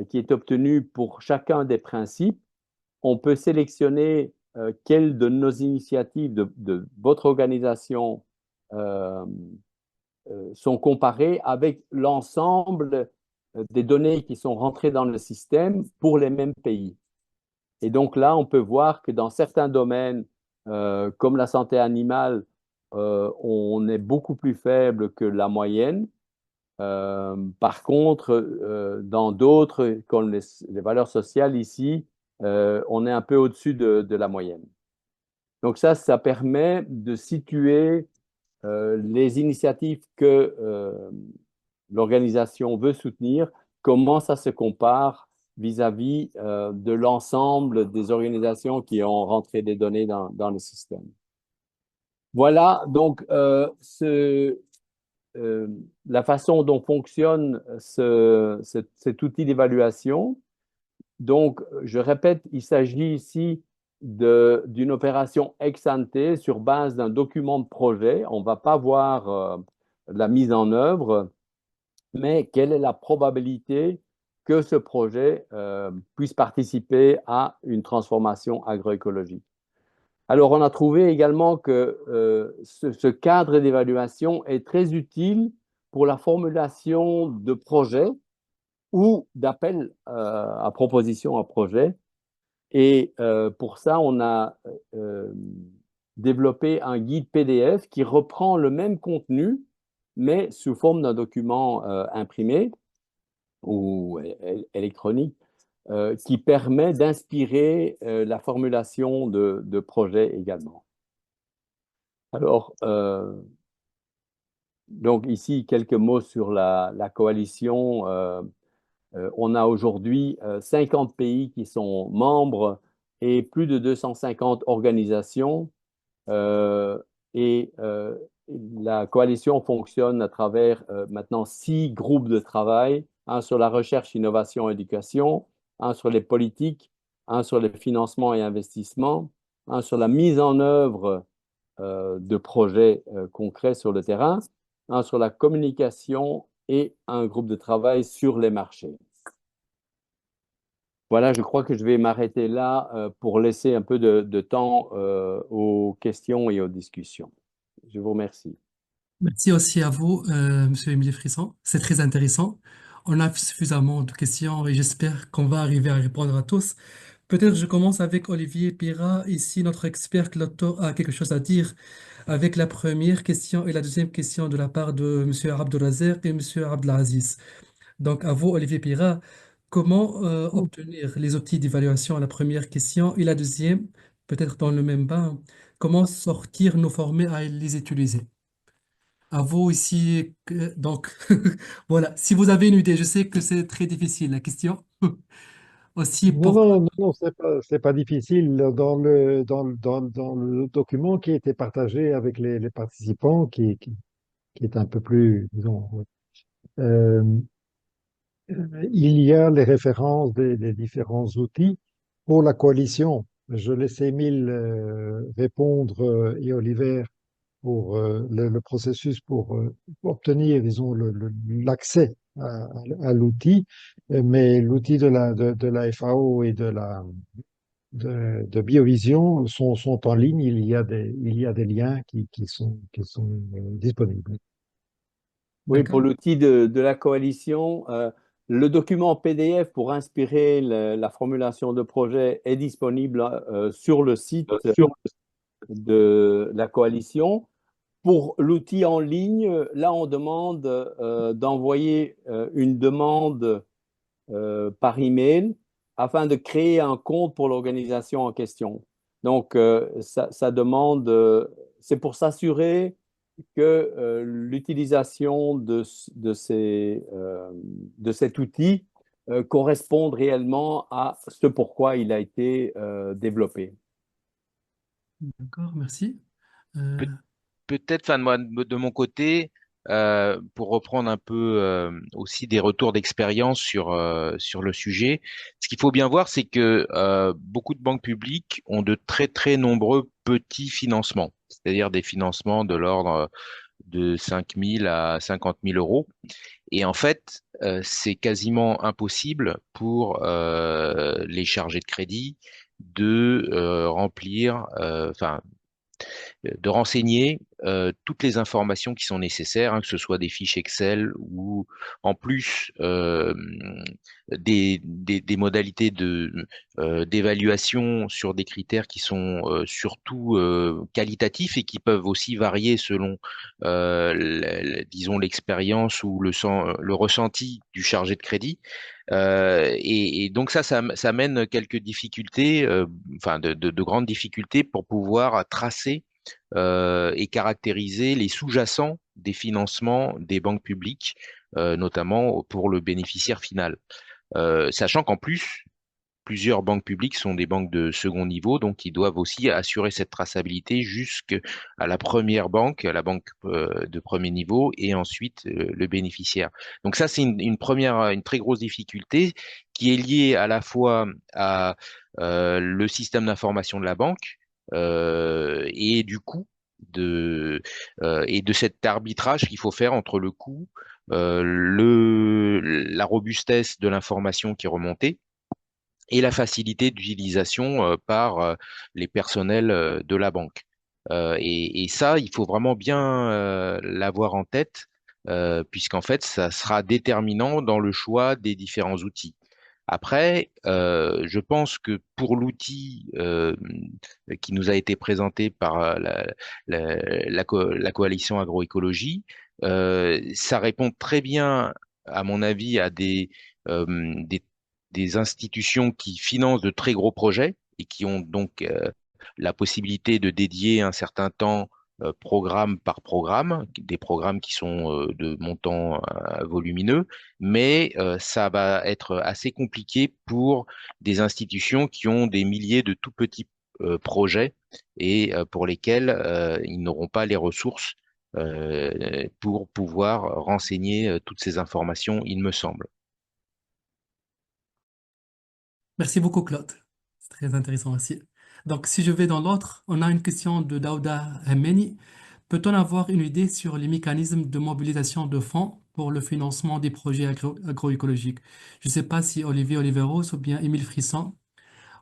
S3: qui est obtenu pour chacun des principes. On peut sélectionner quelles de nos initiatives de votre organisation euh, sont comparées avec l'ensemble des données qui sont rentrées dans le système pour les mêmes pays. Et donc là, on peut voir que dans certains domaines, comme la santé animale, on est beaucoup plus faible que la moyenne. Par contre, dans d'autres, comme les valeurs sociales ici, on est un peu au-dessus de la moyenne. Donc ça permet de situer les initiatives que l'organisation veut soutenir, comment ça se compare vis-à-vis de l'ensemble des organisations qui ont rentré des données dans le système. Voilà, donc la façon dont fonctionne cet outil d'évaluation. Donc, je répète, il s'agit ici d'une opération ex ante sur base d'un document de projet. On ne va pas voir la mise en œuvre, mais quelle est la probabilité que ce projet puisse participer à une transformation agroécologique. Alors, on a trouvé également que ce cadre d'évaluation est très utile pour la formulation de projets ou d'appels à propositions à projet. Et pour ça, on a développé un guide PDF qui reprend le même contenu, mais sous forme d'un document imprimé ou électronique, qui permet d'inspirer la formulation de projets également. Alors, donc ici, quelques mots sur la coalition. On a aujourd'hui 50 pays qui sont membres et plus de 250 organisations. Et la coalition fonctionne à travers maintenant 6 groupes de travail, un sur la recherche, innovation, éducation, un sur les politiques, un sur les financements et investissements, un sur la mise en œuvre de projets concrets sur le terrain, un sur la communication et un groupe de travail sur les marchés. Voilà, je crois que je vais m'arrêter là pour laisser un peu de temps aux questions et aux discussions. Je vous remercie.
S1: Merci aussi à vous, Monsieur Émilie Frisson. C'est très intéressant. On a suffisamment de questions et j'espère qu'on va arriver à répondre à tous. Peut-être je commence avec Olivier Pira. Ici, notre expert Cloto a quelque chose à dire avec la première question et la deuxième question de la part de Monsieur Abdelrazer et Monsieur Abdelaziz. Donc, à vous, Olivier Pira, comment obtenir les outils d'évaluation à la première question et la deuxième, peut-être dans le même bain, comment sortir nos formés à les utiliser? À vous ici, donc, voilà, si vous avez une idée, je sais que c'est très difficile la question. Aussi
S2: Non,
S1: pour...
S2: non, non, c'est pas difficile. Dans le document qui a été partagé avec les participants, qui est un peu plus, disons, euh, il y a les références des différents outils pour la coalition. Je laisse Émile répondre et Oliver pour le processus pour obtenir, disons, l'accès à l'outil. Mais l'outil de la FAO et de Biovision sont en ligne. Il y a des liens qui sont disponibles.
S3: Oui,
S1: D'accord?
S3: pour l'outil de la coalition, le document PDF pour inspirer la formulation de projet est disponible sur le site de la coalition. Pour l'outil en ligne, là, on demande d'envoyer une demande par email afin de créer un compte pour l'organisation en question. Donc, ça demande, c'est pour s'assurer que l'utilisation de cet outil corresponde réellement à ce pourquoi il a été développé.
S1: D'accord, merci. Euh,
S4: Peut- Peut-être, enfin, moi, de mon côté, pour reprendre un peu aussi des retours d'expérience sur le sujet, ce qu'il faut bien voir, c'est que beaucoup de banques publiques ont de très très nombreux petits financements, c'est-à-dire des financements de l'ordre de 5 000 à 50 000 euros. Et en fait, c'est quasiment impossible pour les chargés de crédit de remplir, enfin, de renseigner toutes les informations qui sont nécessaires, hein, que ce soit des fiches Excel ou en plus des modalités d'évaluation sur des critères qui sont surtout qualitatifs et qui peuvent aussi varier selon, disons, l'expérience ou le ressenti du chargé de crédit. Et donc ça mène quelques difficultés, enfin de grandes difficultés pour pouvoir tracer et caractériser les sous-jacents des financements des banques publiques, notamment pour le bénéficiaire final. Sachant qu'en plus, plusieurs banques publiques sont des banques de second niveau, donc ils doivent aussi assurer cette traçabilité jusqu'à la première banque, à la banque de premier niveau, et ensuite le bénéficiaire. Donc ça, c'est une très grosse difficulté qui est liée à la fois à le système d'information de la banque et du coût et de cet arbitrage qu'il faut faire entre le coût, la robustesse de l'information qui est remontée et la facilité d'utilisation par les personnels de la banque. Et ça, il faut vraiment bien l'avoir en tête, puisqu'en fait, ça sera déterminant dans le choix des différents outils. Après, je pense que pour l'outil qui nous a été présenté par la coalition agroécologie, ça répond très bien, à mon avis, à euh, des, des institutions qui financent de très gros projets et qui ont donc la possibilité de dédier un certain temps programme par programme, des programmes qui sont de montant volumineux, mais ça va être assez compliqué pour des institutions qui ont des milliers de tout petits projets et pour lesquels ils n'auront pas les ressources pour pouvoir renseigner toutes ces informations, il me semble.
S1: Merci beaucoup, Claude. C'est très intéressant aussi. Donc, si je vais dans l'autre, on a une question de Daouda Hemeni. Peut-on avoir une idée sur les mécanismes de mobilisation de fonds pour le financement des projets agroécologiques? Je ne sais pas si Olivier Oliveros ou bien Émile Frisson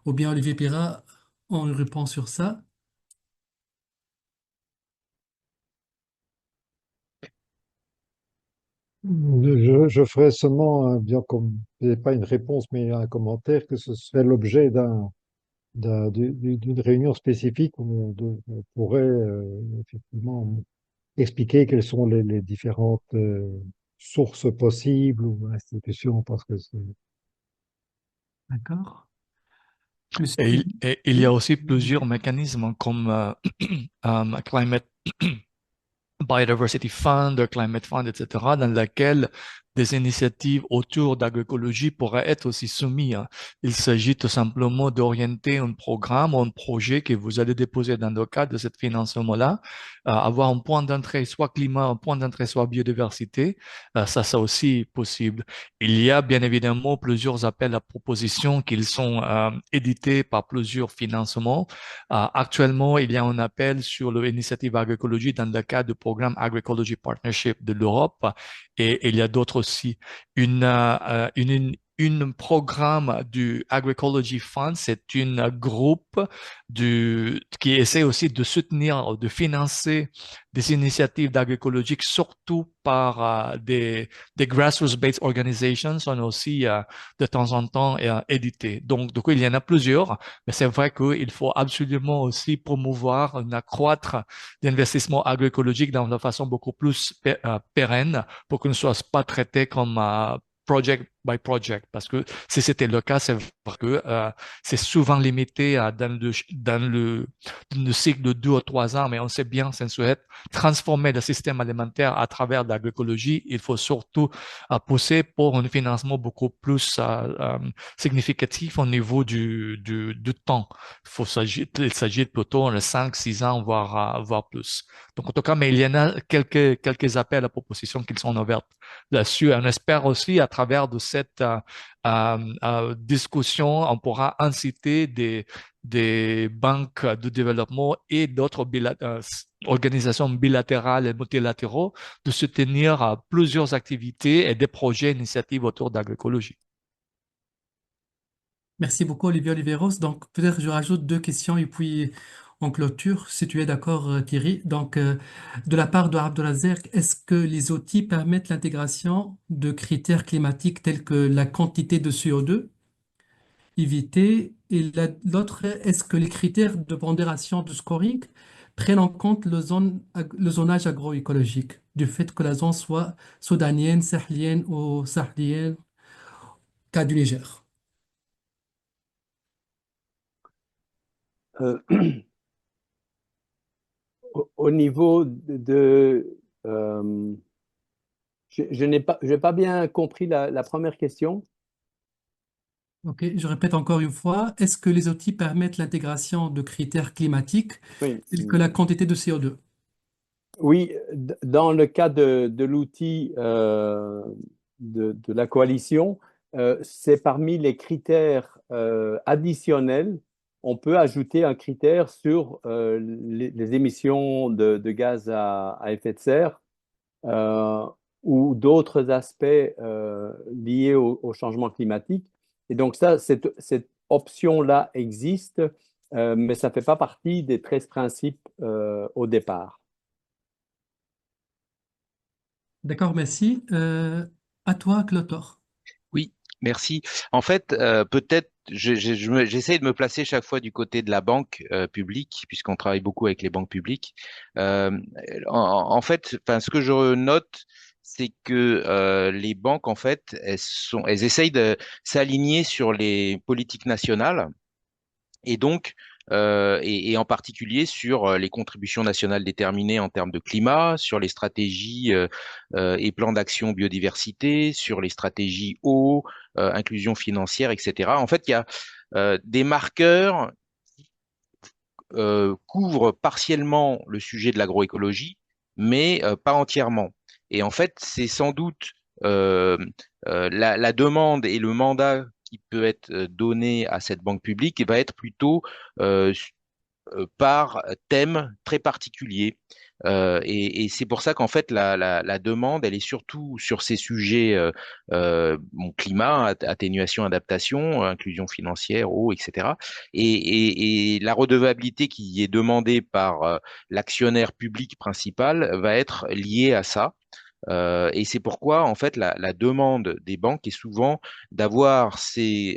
S1: ou bien Olivier Pira ont une réponse sur ça.
S2: Je ferai seulement, bien comme, pas une réponse, mais un commentaire, que ce serait l'objet d'une réunion spécifique où on pourrait effectivement expliquer quelles sont les différentes sources possibles ou institutions, parce que c'est...
S1: D'accord. Le suivi.
S5: Et il y a
S1: Oui.
S5: aussi plusieurs mécanismes comme Climate Biodiversity Fund, Climate Fund, etc., dans laquelle des initiatives autour d'agroécologie pourraient être aussi soumises. Il s'agit tout simplement d'orienter un programme ou un projet que vous allez déposer dans le cadre de ce financement-là, avoir un point d'entrée, soit climat, un point d'entrée, soit biodiversité. Ça, c'est aussi possible. Il y a bien évidemment plusieurs appels à propositions qui sont édités par plusieurs financements. Actuellement, il y a un appel sur l'initiative agroécologie dans le cadre du programme Agroecology Partnership de l'Europe et il y a d'autres aussi. Une programme du Agroecology Fund, c'est un groupe qui essaie aussi de soutenir, de financer des initiatives d'agroécologie, surtout par des grassroots-based organizations, sont aussi de temps en temps édités. Donc, du coup, il y en a plusieurs. Mais c'est vrai qu'il faut absolument aussi promouvoir, accroître l'investissement agroécologique de façon beaucoup plus pérenne pour qu'il ne soit pas traité comme project by project. Parce que si c'était le cas, c'est vrai que c'est souvent limité dans le cycle de 2 ou 3 ans, mais on sait bien, si on souhaite transformer le système alimentaire à travers l'agroécologie, il faut surtout pousser pour un financement beaucoup plus significatif au niveau du temps. Il s'agit plutôt de 5, 6 ans, voire plus. Donc, en tout cas, mais il y en a quelques appels à propositions qui sont ouvertes là-dessus. On espère aussi, à travers de cette discussion, on pourra inciter des banques de développement et d'autres organisations bilatérales et multilatéraux de soutenir plusieurs activités et des projets, initiatives autour d'agroécologie.
S1: Merci beaucoup, Olivier Oliveros. Donc, peut-être je rajoute deux questions et puis en clôture, si tu es d'accord, Thierry. Donc, de la part de Abdelazer, est-ce que les outils permettent l'intégration de critères climatiques tels que la quantité de CO2 évitée? Et l'autre, est-ce que les critères de pondération de scoring prennent en compte le zonage agroécologique, du fait que la zone soit soudanienne, sahlienne ou sahlienne, cas du Niger?
S3: Euh, au niveau je n'ai pas bien compris la première question.
S1: Ok, je répète encore une fois, est-ce que les outils permettent l'intégration de critères climatiques
S3: Oui.
S1: tels que la quantité de CO2?
S3: Oui, dans le cas de l'outil de la coalition, c'est parmi les critères additionnels. On peut ajouter un critère sur les émissions de gaz à effet de serre euh, ou d'autres aspects liés au changement climatique. Et donc ça, cette option-là existe, mais ça ne fait pas partie des 13 principes au départ.
S1: D'accord, merci. À toi, Clotor.
S4: Oui, merci. En fait, peut-être, j'essaie de me placer chaque fois du côté de la banque publique, puisqu'on travaille beaucoup avec les banques publiques. Euh, en fait, enfin, ce que je note, c'est que les banques, en fait, elles essayent de s'aligner sur les politiques nationales. Et donc, et en particulier sur les contributions nationales déterminées en termes de climat, sur les stratégies et plans d'action biodiversité, sur les stratégies eau, inclusion financière, etc. En fait, il y a des marqueurs qui couvrent partiellement le sujet de l'agroécologie, mais pas entièrement. Et en fait, c'est sans doute euh, la demande et le mandat qui peut être donné à cette banque publique va être plutôt euh, par thème très particulier. Et c'est pour ça qu'en fait, la demande, elle est surtout sur ces sujets bon, climat, atténuation, adaptation, inclusion financière, eau, etc. Et la redevabilité qui est demandée par l'actionnaire public principal va être liée à ça. Et c'est pourquoi, en fait, la demande des banques est souvent d'avoir ces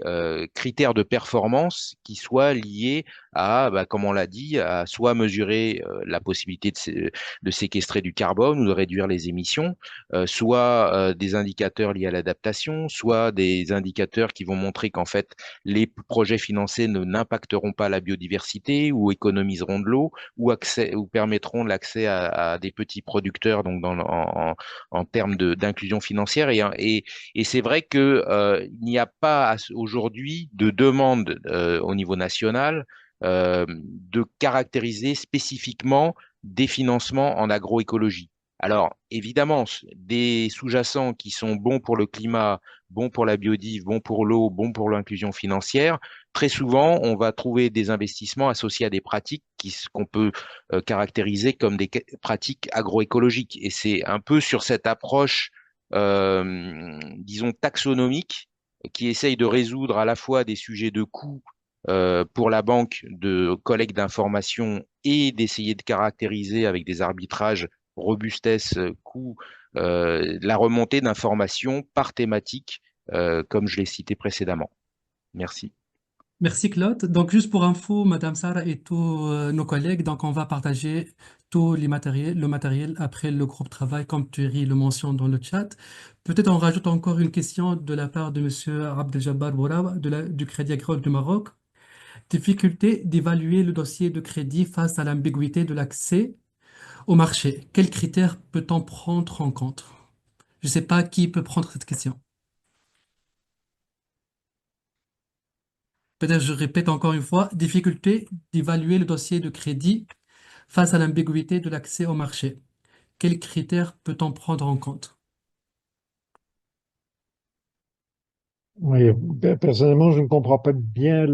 S4: critères de performance qui soient liés à, bah, comme on l'a dit, à soit mesurer la possibilité de séquestrer du carbone ou de réduire les émissions, soit des indicateurs liés à l'adaptation, soit des indicateurs qui vont montrer qu'en fait, les projets financés n'impacteront pas la biodiversité ou économiseront de l'eau ou permettront l'accès à des petits producteurs, donc en termes d'inclusion financière. Et c'est vrai que il n'y a pas aujourd'hui de demande au niveau national de caractériser spécifiquement des financements en agroécologie. Alors, évidemment, des sous-jacents qui sont bons pour le climat, bons pour la biodive, bons pour l'eau, bons pour l'inclusion financière, très souvent, on va trouver des investissements associés à des pratiques qu'on peut caractérisées comme des pratiques agroécologiques. Et c'est un peu sur cette approche, disons, taxonomique, qui essaye de résoudre à la fois des sujets de coût pour la banque de collecte d'informations et d'essayer de caractériser avec des arbitrages robustesse, coût, la remontée d'informations par thématique, comme je l'ai cité précédemment. Merci.
S1: Merci Claude. Donc juste pour info, Madame Sarah et tous nos collègues, donc on va partager tous les matériels, le matériel après le groupe travail, comme Thierry le mentionne dans le chat. Peut-être on rajoute encore une question de la part de Monsieur Abdeljabbar Bourab du Crédit Agricole du Maroc. Difficulté d'évaluer le dossier de crédit face à l'ambiguïté de l'accès au marché. Quels critères peut-on prendre en compte? Je ne sais pas qui peut prendre cette question. Peut-être je répète encore une fois, difficulté d'évaluer le dossier de crédit face à l'ambiguïté de l'accès au marché. Quels critères peut-on prendre en compte?
S2: Oui, personnellement, je ne comprends pas bien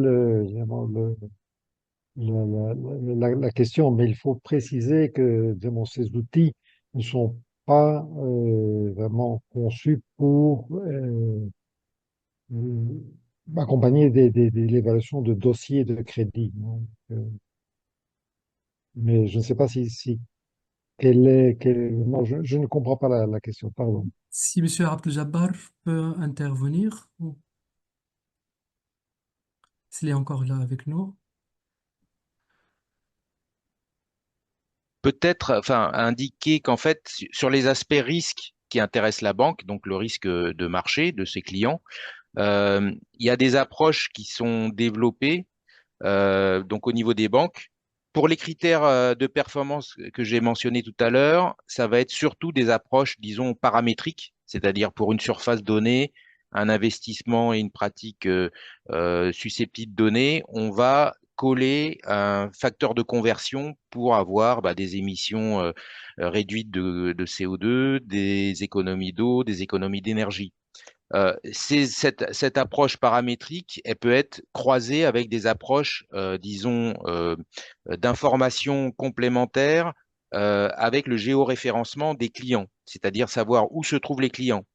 S2: la question, mais il faut préciser que disons, ces outils ne sont pas vraiment conçus pour euh, accompagner de l'évaluation de dossiers de crédit. Donc, mais je ne sais pas si non, je ne comprends pas la question, pardon.
S1: Si Monsieur Abdel-Jabbar peut intervenir, ou s'il est encore là avec nous.
S4: Peut-être, enfin, indiquer qu'en fait, sur les aspects risques qui intéressent la banque, donc le risque de marché de ses clients, il y a des approches qui sont développées donc au niveau des banques. Pour les critères de performance que j'ai mentionnés tout à l'heure, ça va être surtout des approches, disons, paramétriques, c'est-à-dire pour une surface donnée, un investissement et une pratique susceptible donnée, on va coller un facteur de conversion pour avoir des émissions réduites de CO2, des économies d'eau, des économies d'énergie. Cette approche paramétrique, elle peut être croisée avec des approches, disons, d'informations complémentaires avec le géoréférencement des clients, c'est-à-dire savoir où se trouvent les clients.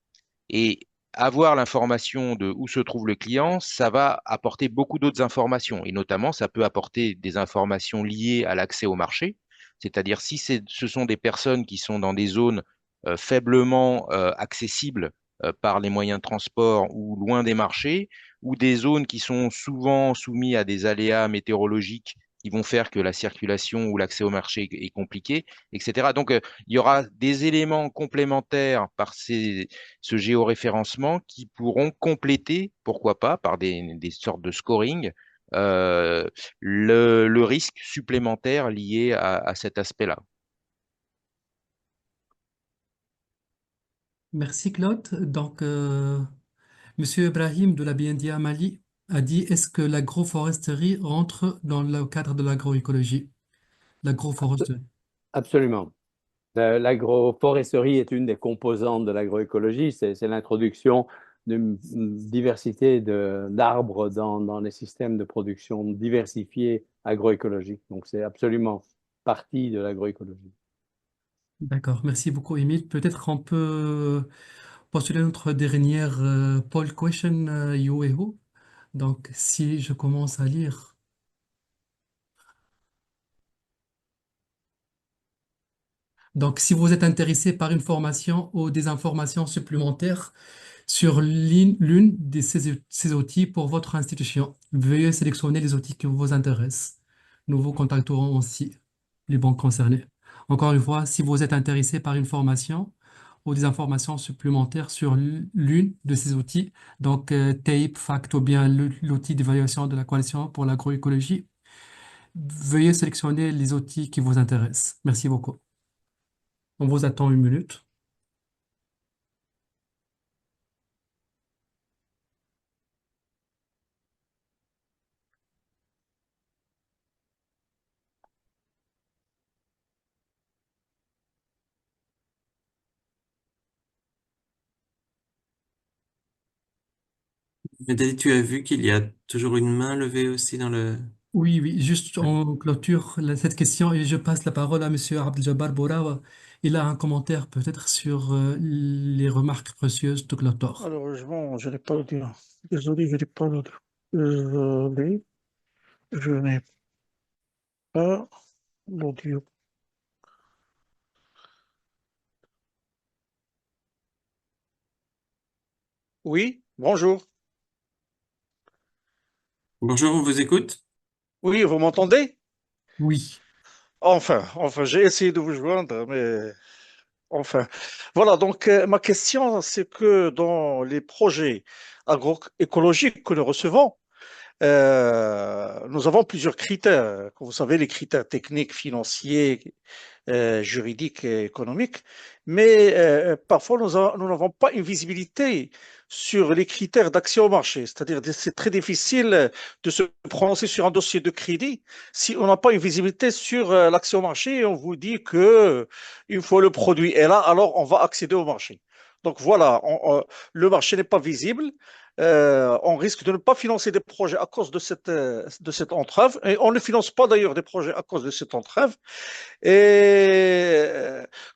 S4: Et avoir l'information de où se trouve le client, ça va apporter beaucoup d'autres informations. Et notamment, ça peut apporter des informations liées à l'accès au marché. C'est-à-dire si ce sont des personnes qui sont dans des zones faiblement accessibles par les moyens de transport ou loin des marchés, ou des zones qui sont souvent soumises à des aléas météorologiques qui vont faire que la circulation ou l'accès au marché est compliqué, etc. Donc, il y aura des éléments complémentaires par ce géoréférencement qui pourront compléter, pourquoi pas, par des sortes de scoring, euh, le risque supplémentaire lié à cet aspect-là.
S1: Merci Claude. Donc, Monsieur Ibrahim de la BNDA Mali a dit, est-ce que l'agroforesterie rentre dans le cadre de l'agroécologie?
S3: Abso-
S1: L'agroforesterie.
S3: Absolument. L'agroforesterie est une des composantes de l'agroécologie. C'est l'introduction d'une diversité d'arbres dans les systèmes de production diversifiés agroécologiques. Donc, c'est absolument partie de l'agroécologie.
S1: D'accord. Merci beaucoup, Émile. Peut-être qu'on peut postuler notre dernière poll question, you et who. Donc, si je commence à lire. Donc, si vous êtes intéressé par une formation ou des informations supplémentaires sur l'une de ces outils pour votre institution, veuillez sélectionner les outils qui vous intéressent. Nous vous contacterons aussi les banques concernées. Encore une fois, si vous êtes intéressé par une formation ou des informations supplémentaires sur l'une de ces outils, donc TAPE, FACT ou bien l'outil d'évaluation de la coalition pour l'agroécologie, veuillez sélectionner les outils qui vous intéressent. Merci beaucoup. On vous attend une minute.
S6: Nathalie, tu as vu qu'il y a toujours une main levée aussi dans le...
S1: Oui, oui, juste on clôture cette question et je passe la parole à Monsieur Abdel-Jabbar Bourawa. Il a un commentaire peut-être sur les remarques précieuses de Clotor.
S7: Malheureusement, je n'ai pas l'audio. Désolé, je n'ai pas l'audio. Désolé, je n'ai pas l'audio. Oui, bonjour.
S6: Bonjour, on vous écoute?
S7: Oui, vous m'entendez?
S1: Oui.
S7: Enfin, j'ai essayé de vous joindre, mais enfin. Voilà, donc ma question, c'est que dans les projets agroécologiques que nous recevons, nous avons plusieurs critères. Comme vous savez, les critères techniques, financiers, juridiques et économiques. Mais parfois, nous n'avons pas une visibilité sur les critères d'accès au marché. C'est-à-dire que c'est très difficile de se prononcer sur un dossier de crédit si on n'a pas une visibilité sur l'accès au marché et on vous dit que une fois le produit est là, alors on va accéder au marché. Donc voilà, le marché n'est pas visible. On risque de ne pas financer des projets à cause de cette entrave. Et on ne finance pas d'ailleurs des projets à cause de cette entrave. Et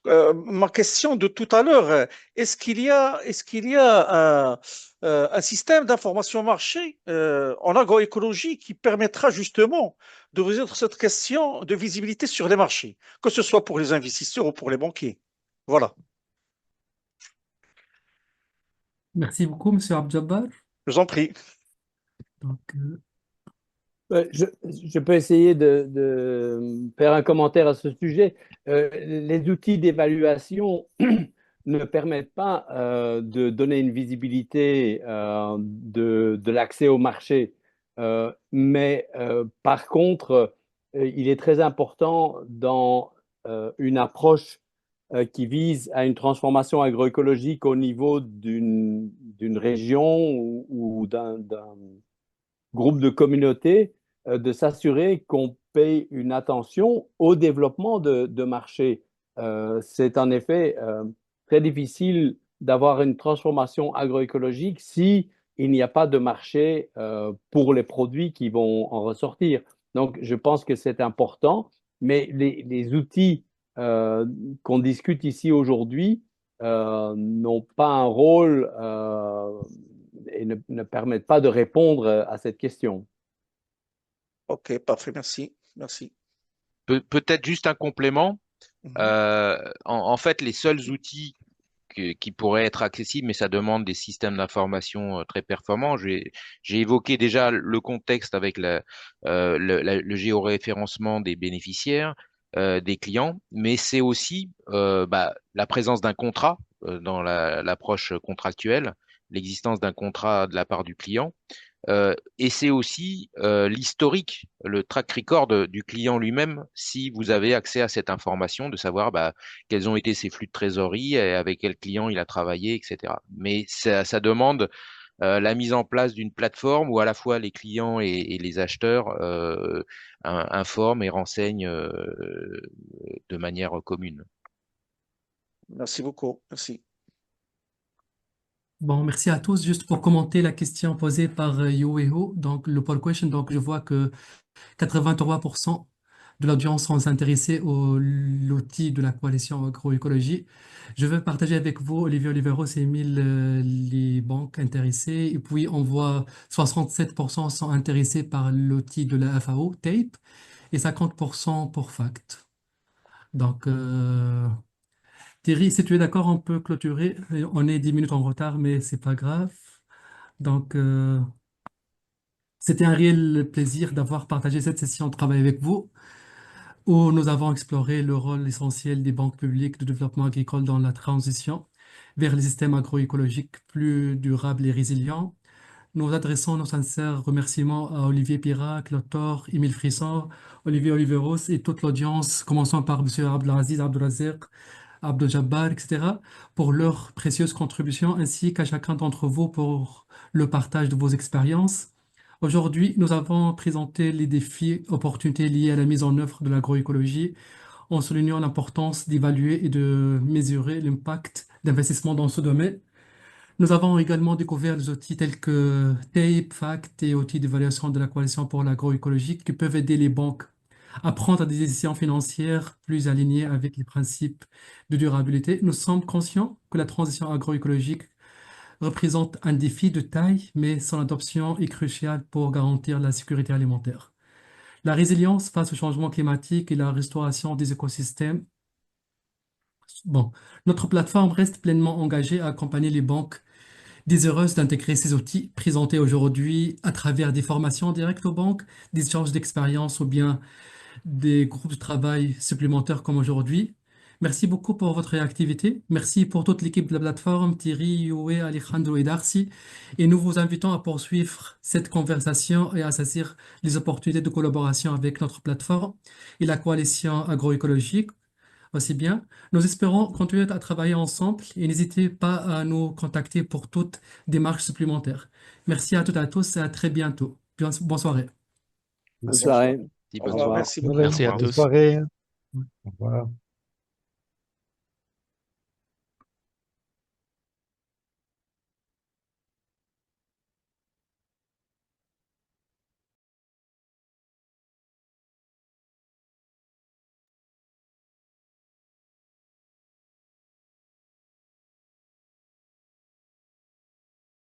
S7: ma question de tout à l'heure, est-ce qu'il y a un système d'information marché en agroécologie qui permettra justement de résoudre cette question de visibilité sur les marchés, que ce soit pour les investisseurs ou pour les banquiers? Voilà,
S1: Merci beaucoup, Monsieur Abdjabbar.
S7: je vous en prie.
S1: Donc,
S3: Je peux essayer de faire un commentaire à ce sujet. Les outils d'évaluation ne permettent pas de donner une visibilité de l'accès au marché. Mais par contre, il est très important dans une approche qui vise à une transformation agroécologique au niveau d'une région ou d'un groupe de communautés, de s'assurer qu'on paye une attention au développement de marchés. C'est en effet très difficile d'avoir une transformation agroécologique si il n'y a pas de marché pour les produits qui vont en ressortir. Donc, je pense que c'est important, mais les outils qu'on discute ici aujourd'hui n'ont pas un rôle et ne permettent pas de répondre à cette question.
S7: Ok, parfait, merci. Merci.
S4: Peut-être juste un complément.
S7: Mhm.
S4: En fait, les seuls outils qui pourraient être accessibles, mais ça demande des systèmes d'information très performants. J'ai évoqué déjà le contexte avec le géoréférencement des bénéficiaires, des clients, mais c'est aussi la présence d'un contrat dans l'approche contractuelle, l'existence d'un contrat de la part du client. Et c'est aussi l'historique, le track record du client lui-même, si vous avez accès à cette information, de savoir quels ont été ses flux de trésorerie, et avec quel client il a travaillé, etc. Mais ça demande la mise en place d'une plateforme où à la fois les clients et les acheteurs informent et renseignent de manière commune.
S7: Merci beaucoup. Merci.
S1: bon, merci à tous. Juste pour commenter la question posée par Yoeho, donc le poll question, donc je vois que 83% de l'audience sont intéressés au l'outil de la coalition agroécologie. Je veux partager avec vous, Olivier Oliveros et Émile, les banques intéressées. Et puis, on voit 67% sont intéressés par l'outil de la FAO, TAPE, et 50% pour FACT. Donc, Thierry, si tu es d'accord, on peut clôturer. On est 10 minutes en retard, mais c'est pas grave. Donc, c'était un réel plaisir d'avoir partagé cette session de travail avec vous, où nous avons exploré le rôle essentiel des banques publiques de développement agricole dans la transition vers les systèmes agroécologiques plus durables et résilients. Nous adressons nos sincères remerciements à Olivier Pirac, l'auteur, Émile Frisson, Olivier Oliveros et toute l'audience, commençant par M. Abdelaziz Abdelazek, Abdel Jabbar, etc., pour leurs précieuses contributions, ainsi qu'à chacun d'entre vous pour le partage de vos expériences. Aujourd'hui, nous avons présenté les défis, opportunités liées à la mise en œuvre de l'agroécologie, en soulignant l'importance d'évaluer et de mesurer l'impact d'investissement dans ce domaine. Nous avons également découvert des outils tels que TAPE, FACT et outils d'évaluation de la coalition pour l'agroécologie qui peuvent aider les banques à prendre des décisions financières plus alignées avec les principes de durabilité. Nous sommes conscients que la transition agroécologique représente un défi de taille, mais son adoption est cruciale pour garantir la sécurité alimentaire. La résilience face au changement climatique et la restauration des écosystèmes. Bon, notre plateforme reste pleinement engagée à accompagner les banques Désireuse d'intégrer ces outils présentés aujourd'hui à travers des formations directes aux banques, des échanges d'expérience ou bien des groupes de travail supplémentaires comme aujourd'hui. Merci beaucoup pour votre réactivité. Merci pour toute l'équipe de la plateforme, Thierry, Yoé, Alejandro et Darcy. Et nous vous invitons à poursuivre cette conversation et à saisir les opportunités de collaboration avec notre plateforme et la coalition agroécologique aussi bien. Nous espérons continuer à travailler ensemble et n'hésitez pas à nous contacter pour toute démarche supplémentaire. Merci à toutes et à tous et à très bientôt. Bonne soirée.
S3: Bonne soirée.
S4: Dis
S3: Au
S4: bonne
S3: revoir.
S4: soirée.
S7: Merci beaucoup.
S2: Voilà,
S5: Merci à
S2: bonne
S5: tous.
S2: soirée. Au revoir.